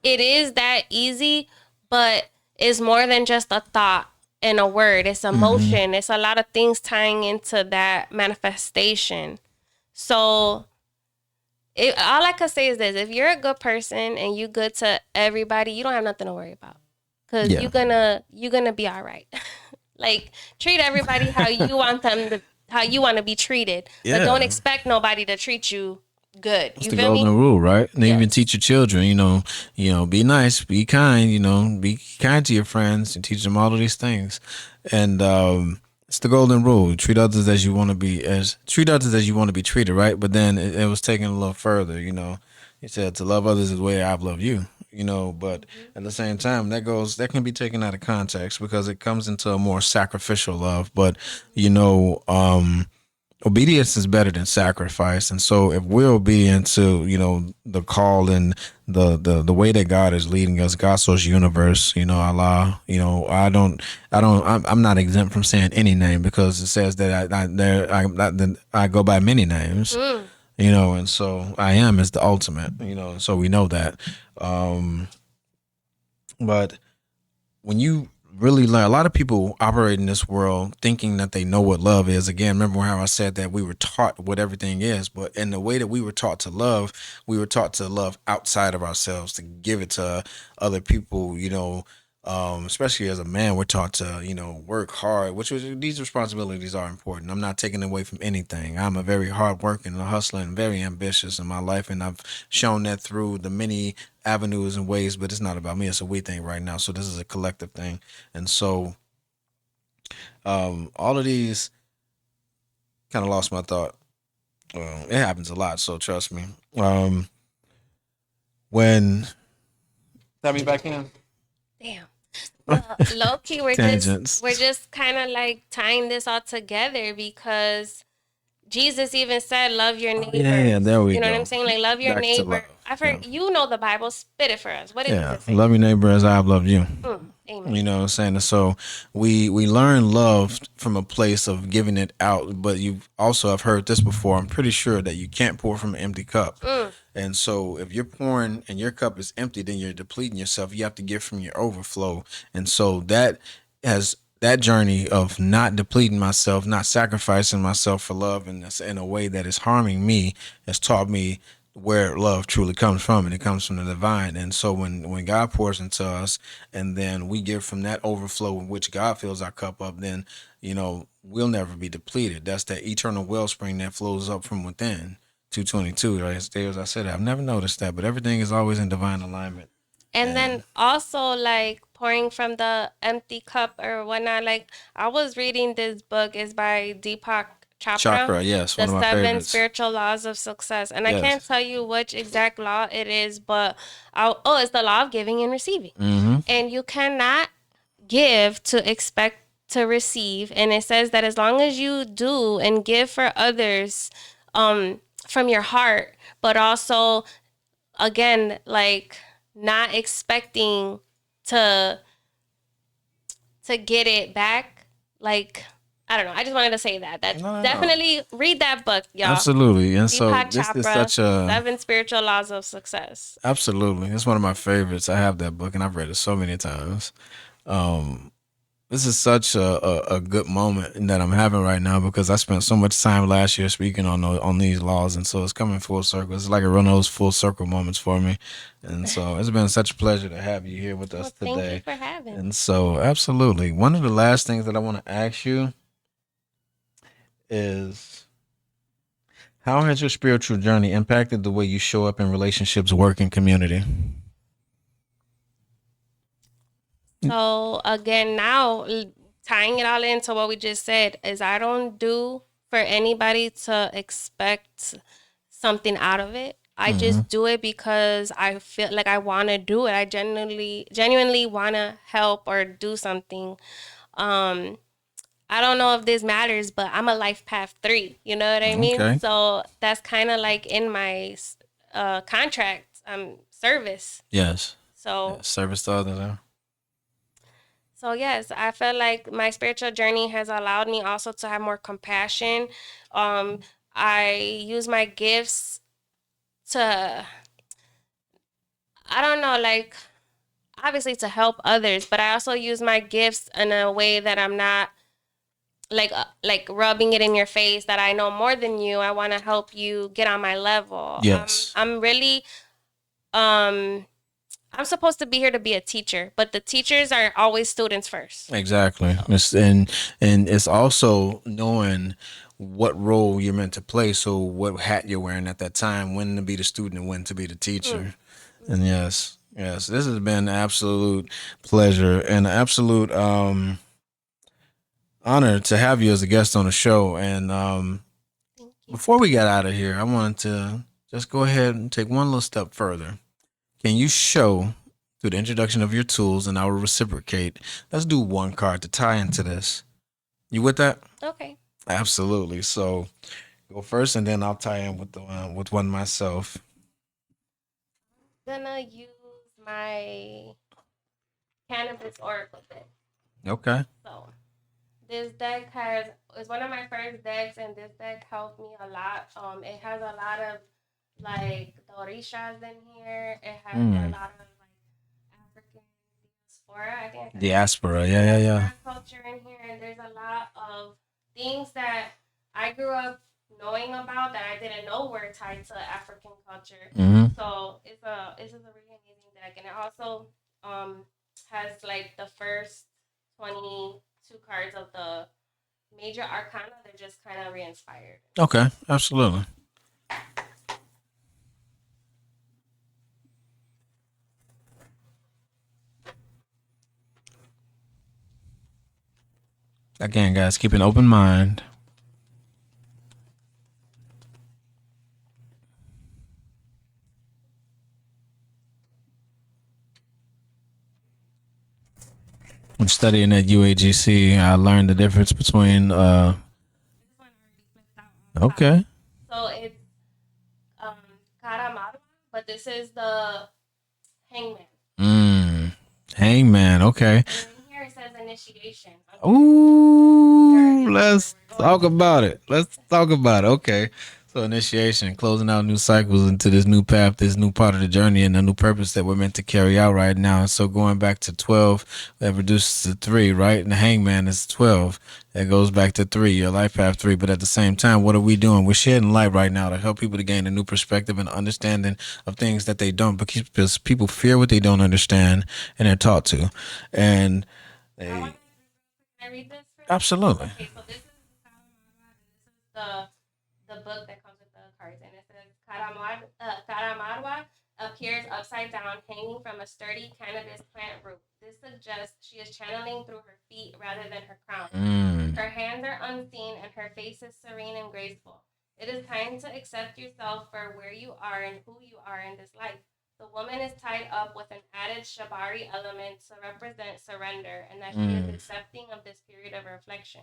it is that easy, but it's more than just a thought and a word. It's emotion. It's a lot of things tying into that manifestation. So all I could say is this: if you're a good person and you good to everybody, you don't have nothing to worry about, because you're gonna be all right. Like, treat everybody how you want them to, how you want to be treated, but don't expect nobody to treat you good. It's You the feel me? golden rule, right? And they even Yes. teach your children, be nice, be kind, be kind to your friends and teach them all of these things. And it's the golden rule. Treat others as you want to be treated, right? But then it was taken a little further, He said to love others is the way I've loved you, but Mhm. at the same time that can be taken out of context because it comes into a more sacrificial love. But you know, obedience is better than sacrifice, and so if we're obedient to the call and the way that God is leading us, God's social universe, Allah, I'm not exempt from saying any name because it says that I go by many names, Mm. and so I am is the ultimate, so we know that. But when you really learn, a lot of people operate in this world thinking that they know what love is. Again, remember how I said that we were taught what everything is, but in the way that we were taught to love, we were taught to love outside of ourselves, to give it to other people, especially as a man, we're taught to, work hard, these responsibilities are important. I'm not taking away from anything. I'm a very hard working, a hustler, and very ambitious in my life. And I've shown that through the many avenues and ways, but it's not about me. It's a we thing right now. So this is a collective thing. And so all of these kind of lost my thought. It happens a lot. So trust me. When Tap me back in. Damn. Well, low key, Tangents. we're just kind of like tying this all together because Jesus even said, "Love your Oh, yeah, neighbors." there we You know what I'm go. saying? Like, love your Back to love. neighbor. I've Yeah. heard you know the Bible. Spit it for us. What did Yeah. Jesus say? Love your neighbor as I've loved you. Amen. You know what I'm saying? And so we learn love from a place of giving it out, but you also have heard this before. I'm pretty sure that you can't pour from an empty cup. Mm. And so if you're pouring and your cup is empty, then you're depleting yourself. You have to give from your overflow. And so that journey of not depleting myself, not sacrificing myself for love in a way that is harming me has taught me where love truly comes from, and it comes from the divine. And so when God pours into us and then we give from that overflow in which God fills our cup up, then we'll never be depleted. That's that eternal wellspring that flows up from within. 222, right? As I said, I've never noticed that, but everything is always in divine alignment. And then And also like pouring from the empty cup or whatnot. Like I was reading this book is by Deepak Chopra, chakra, yes, The one of my Seven favorites. Spiritual Laws of Success. And I Yes. can't tell you which exact law it is, but it's the law of giving and receiving. Mm-hmm. And you cannot give to expect to receive. And it says that as long as you do and give for others from your heart, but also again, like not expecting to get it back. Like I don't know. I just wanted to say that. That No, no, no. definitely read that book, y'all. Absolutely. And so Deepak this is Chopra, such a Seven Spiritual Laws of Success. absolutely. It's one of my favorites. I have that book and I've read it so many times. Um, this is such a good moment that I'm having right now because I spent so much time last year speaking on these laws, and so it's coming full circle. It's like one of those full circle moments for me, and so it's been such a pleasure to have you here with us Well, thank you today. for having And me. so, absolutely, one of the last things that I want to ask you is how has your spiritual journey impacted the way you show up in relationships, work, and community? So again, now tying it all into what we just said is I don't do for anybody to expect something out of it. I Mm-hmm. just do it because I feel like I want to do it. I genuinely want to help or do something. Um, I don't know if this matters, but I'm a life path 3. You know what I mean? Okay. So that's kind of like in my contract, service. Yes. So Yes. Service to others. Huh? So yes, I feel like my spiritual journey has allowed me also to have more compassion. Um, I use my gifts to, I don't know, like obviously to help others, but I also use my gifts in a way that I'm not like rubbing it in your face that I know more than you. I want to help you get on my level. Yes. I'm really um I'm supposed to be here to be a teacher, but the teachers are always students first. Exactly. So And it's also knowing what role you're meant to play. So what hat you're wearing at that time, when to be the student and when to be the Mm. teacher. And Mm-hmm. yes, this has been an absolute pleasure and an absolute honor to have you as a guest on the show. And Thank you. before we get out of here, I wanted to just go ahead and take one little step further. Can you show through the introduction of your tools, and I will reciprocate? Let's do one card to tie into this. You with that? Okay. Absolutely. So go first, and then I'll tie in with one myself. Gonna use my cannabis oracle deck. Okay. So this deck has is one of my first decks, and this deck helped me a lot. It has a lot of like the orishas in here. It has a Hmm. lot of like African diaspora. I think I said that. Diaspora. Yeah, yeah, yeah. Diaspora culture in here, and there's a lot of things that I grew up knowing about that I didn't know were tied to African culture. Mm-hmm. So it's just a really amazing deck, and it also um has like the first 22 cards of the major arcana. They're just kind of re-inspired. Okay. Absolutely. Again, guys, keep an open mind. When studying at UAGC, I learned the difference between. This one already flipped out on top. Okay. So it's um Karamarwa, but this is the hangman. Mm. Hangman. Okay. And then in here it says initiation. Ooh, Journey where let's we're going talk to. about it. Let's talk about it. Okay. So initiation, closing out new cycles into this new path, this new part of the journey and the new purpose that we're meant to carry out right now. So going back to 12, that reduces to 3, right? And the hangman is 12. That goes back to 3, your life path 3. But at the same time, what are we doing? We're shedding light right now to help people to gain a new perspective and understanding of things that they don't, because people fear what they don't understand and they're taught to. And I they want can I read this for you? absolutely. Okay, so this is Karamarwa, and this is the book that comes with the cards, and it says Karamarwa appears upside down, hanging from a sturdy cannabis plant root. This suggests she is channeling through her feet rather than her crown. Mm. Her hands are unseen, and her face is serene and graceful. It is time to accept yourself for where you are and who you are in this life. The woman is tied up with an added Shabari element to represent surrender and that she is Mm. accepting of this period of reflection.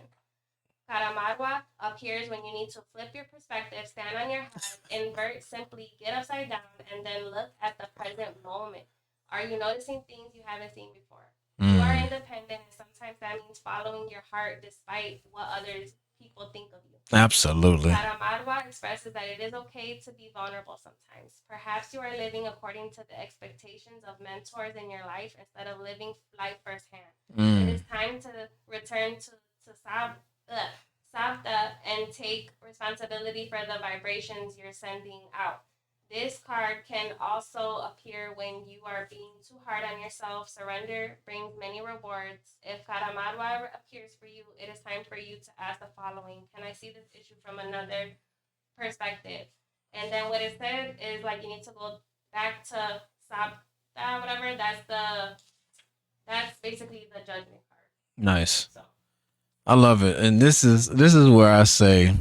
Karamarwa appears when you need to flip your perspective, stand on your head, invert simply, get upside down, and then look at the present moment. Are you noticing things you haven't seen before? You are Mm. independent, and sometimes that means following your heart despite what others people think of you. Absolutely. Karamarwa expresses that it is okay to be vulnerable sometimes. Perhaps you are living according to the expectations of mentors in your life instead of living life firsthand. It Mm. is time to return to Sabda and take responsibility for the vibrations you're sending out. This card can also appear when you are being too hard on yourself. Surrender brings many rewards. If Karamarwa appears for you, it is time for you to ask the following: can I see this issue from another perspective? And then what it said is like you need to go back to Sabda, whatever. That's basically the judgment card. Nice. So I love it. And this is where I say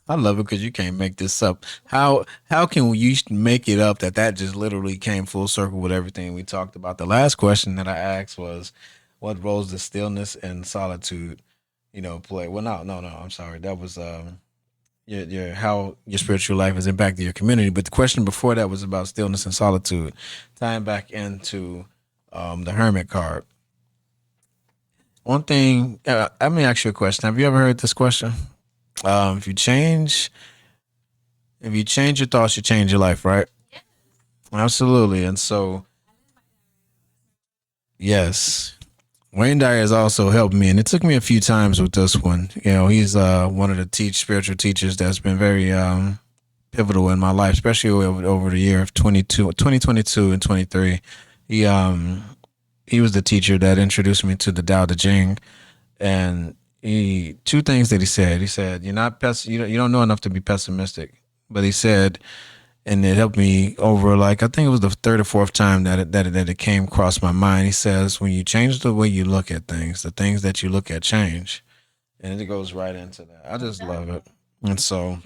I love it because you can't make this up. How can you make it up that just literally came full circle with everything we talked about? The last question that I asked was, what roles does stillness and solitude, play? Well, no. I'm sorry. That was your how your spiritual life has impacted your community. But the question before that was about stillness and solitude, tying back into the hermit card. One thing, let me ask you a question. Have you ever heard this question? Um, if you change, if you change your thoughts, you change your life, right? yes, Absolutely. And so, yes, Wayne Dyer has also helped me, and it took me a few times with this one. He's one of the spiritual teachers that's been very pivotal in my life, especially over the year of 2022 and 23. He um he was the teacher that introduced me to the Tao Te Ching, and he two things that he said. He said, "You're not you don't know enough to be pessimistic." But he said, and it helped me over like I think it was the third or fourth time that it came across my mind. He says, "When you change the way you look at things, the things that you look at change," and it goes right into that. I just love it, and so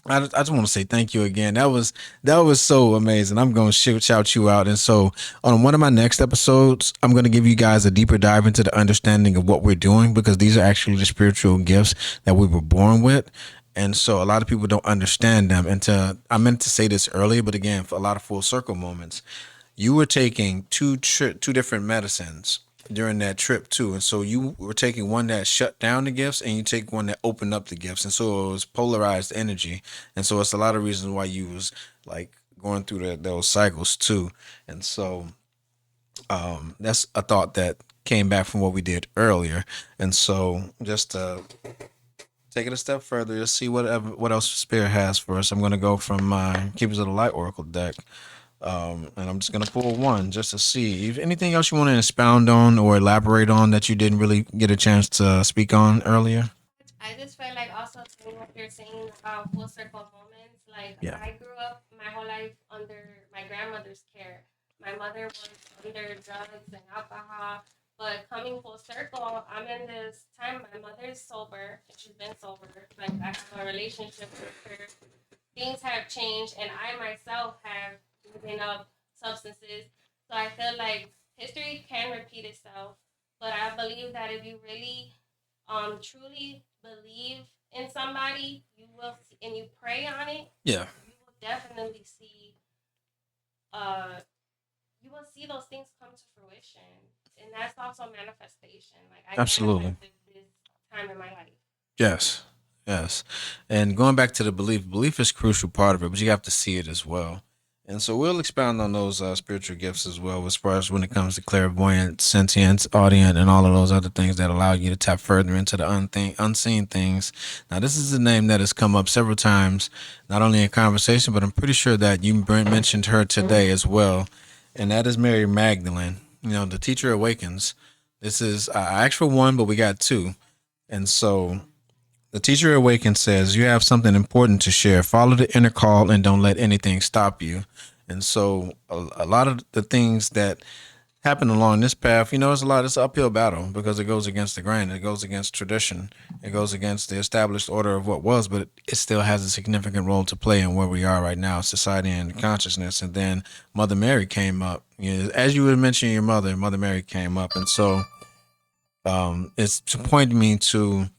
I just want to say thank you again. That was so amazing. I'm going to shout you out. And so on one of my next episodes, I'm going to give you guys a deeper dive into the understanding of what we're doing because these are actually the spiritual gifts that we were born with. And so a lot of people don't understand them. And I meant to say this earlier, but again, for a lot of full circle moments, you were taking two different medicines during that trip too, and so you were taking one that shut down the gifts, and you take one that opened up the gifts, and so it was polarized energy, and so it's a lot of reasons why you was like going through those cycles too, and so that's a thought that came back from what we did earlier, and so just to take it a step further, let's see what else Spirit has for us. I'm going to go from my Keepers of the Light Oracle deck. And I'm just gonna pull one just to see if anything else you want to expound on or elaborate on that you didn't really get a chance to speak on earlier. I just felt like also saying what you're saying about full circle moments. Like Yeah. I grew up my whole life under my grandmother's care. My mother was under drugs and alcohol. But coming full circle, I'm in this time. My mother's sober and she's been sober. Like I have a relationship with her. Things have changed, and I myself have given up substances. So I feel like history can repeat itself. But I believe that if you really truly believe in somebody, you will see, and you pray on it, Yeah. you will definitely see uh you will see those things come to fruition. And that's also manifestation. Like I Absolutely. manifested this time in my life. Yes. Yes. And going back to the belief is a crucial part of it, but you have to see it as well. And so we'll expound on those spiritual gifts as well, as far as when it comes to clairvoyant, sentience, audient, and all of those other things that allow you to tap further into the unseen things. Now, this is a name that has come up several times, not only in conversation, but I'm pretty sure that you mentioned her today as well. And that is Mary Magdalene. You know, the teacher awakens. This is I asked for one, but we got two. And so the teacher awakens says, "You have something important to share. Follow the inner call and don't let anything stop you." And so, a lot of the things that happen along this path, you know, it's an uphill battle because it goes against the grain, it goes against tradition, it goes against the established order of what was, but it still has a significant role to play in where we are right now, society and consciousness. And then Mother Mary came up. You know, as you were mentioning your mother, Mother Mary came up. And so, it's to point me to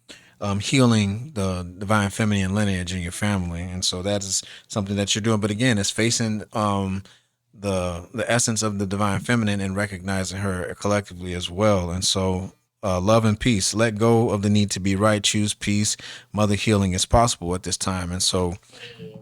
healing the divine feminine lineage in your family, and so that is something that you're doing. But again, it's facing the essence of the divine feminine and recognizing her collectively as well. And so, love and peace. Let go of the need to be right. Choose peace. Mother healing is possible at this time, and so Hey,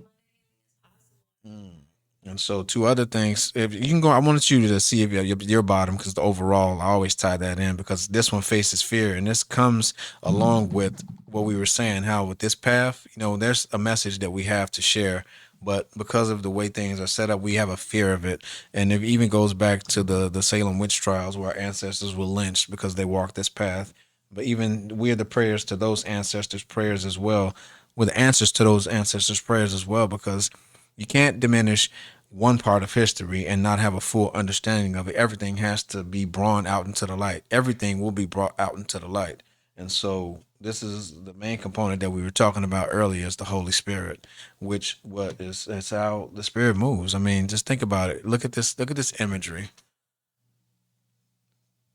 and so, two other things. If you can go, I wanted you to see if your bottom, because the overall, I always tie that in because this one faces fear, and this comes along with what we were saying. How with this path, you know, there's a message that we have to share, but because of the way things are set up, we have a fear of it, and it even goes back to the Salem witch trials where our ancestors were lynched because they walked this path. But even we're the prayers to those ancestors' prayers as well. With answers to those ancestors' prayers as well, because you can't diminish one part of history and not have a full understanding of it. Everything has to be brought out into the light. Everything will be brought out into the light. And so this is the main component that we were talking about earlier is the Holy Spirit, which what is it's how the Spirit moves. I mean, just think about it. Look at this imagery.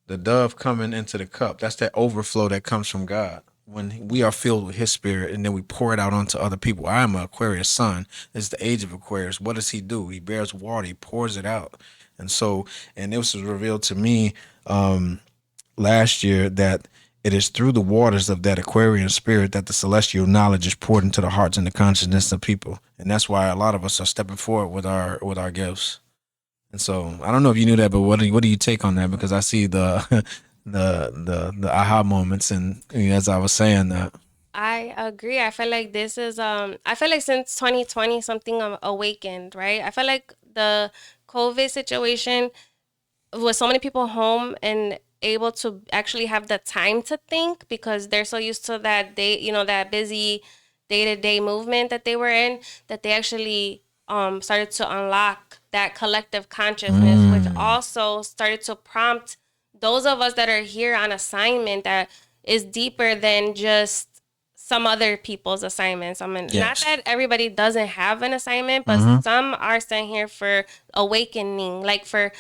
The dove coming into the cup. That's that overflow that comes from God. When we are filled with his spirit and then we pour it out onto other people. I am an Aquarius sun. It's the age of Aquarius. What does he do? He bears water, he pours it out. And so, and this was revealed to me last year that it is through the waters of that Aquarian spirit that the celestial knowledge is poured into the hearts and the consciousness of people. And that's why a lot of us are stepping forward with our gifts. And so I don't know if you knew that, but what do you take on that? Because I see the the aha moments, and as I was saying that, I agree. I feel like this is I feel like since 2020 something awakened, right? I feel like the COVID situation with so many people home and able to actually have the time to think because they're so used to that day, that busy day-to-day movement that they were in, that they actually started to unlock that collective consciousness, which Mm. also started to prompt those of us that are here on assignment that is deeper than just some other people's assignments. I mean, not Yes. that everybody doesn't have an assignment, but Mm-hmm. some are sent here for awakening, like for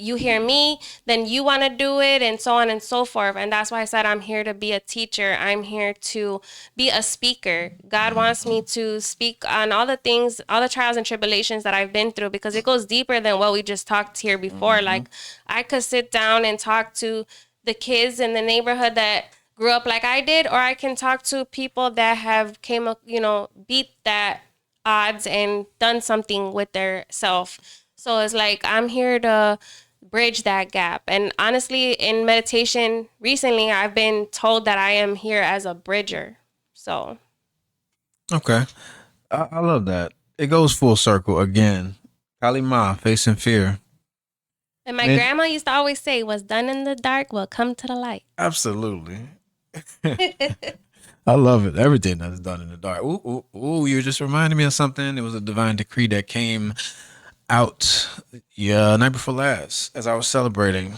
you hear me, then you want to do it, and so on and so forth. And that's why I said I'm here to be a teacher. I'm here to be a speaker. God wants me to speak on all the things, all the trials and tribulations that I've been through, because it goes deeper than what we just talked here before. Mm-hmm. Like, I could sit down and talk to the kids in the neighborhood that grew up like I did, or I can talk to people that have came up, beat that odds and done something with their self. So it's like I'm here to bridge that gap. And honestly, in meditation recently, I've been told that I am here as a bridger. So, Okay. I love that. It goes full circle again. Kalima, facing fear. and my And grandma used to always say, "What's done in the dark will come to the light." absolutely. I love it. Everything that's done in the dark. Ooh, ooh, ooh, you just reminded me of something. It was a divine decree that came out, yeah, night before last as I was celebrating.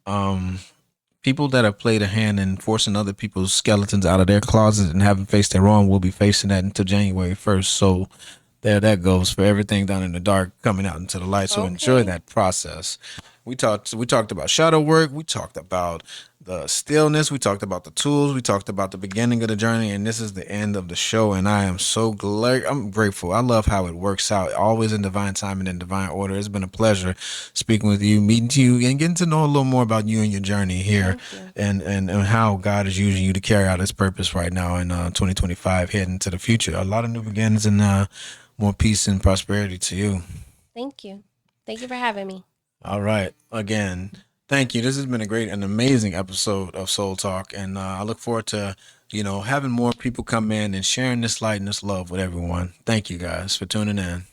Um, People that have played a hand in forcing other people's skeletons out of their closets and haven't faced their wrong will be facing that until January 1st. So there that goes for everything done in the dark coming out into the light. So enjoy Okay. that process. We talked about shadow work, we talked about the stillness, we talked about the tools, we talked about the beginning of the journey, and this is the end of the show. And I am so glad, I'm grateful. I love how it works out, always in divine time and in divine order. It's been a pleasure speaking with you, meeting you, and getting to know a little more about you and your journey here, Thank you. and how God is using you to carry out His purpose right now in 2025, heading into the future. A lot of new beginnings and more peace and prosperity to you. Thank you. Thank you for having me. All right. Again, thank you. This has been a great and amazing episode of Soul Talk, and I look forward to having more people come in and sharing this light and this love with everyone. Thank you guys for tuning in.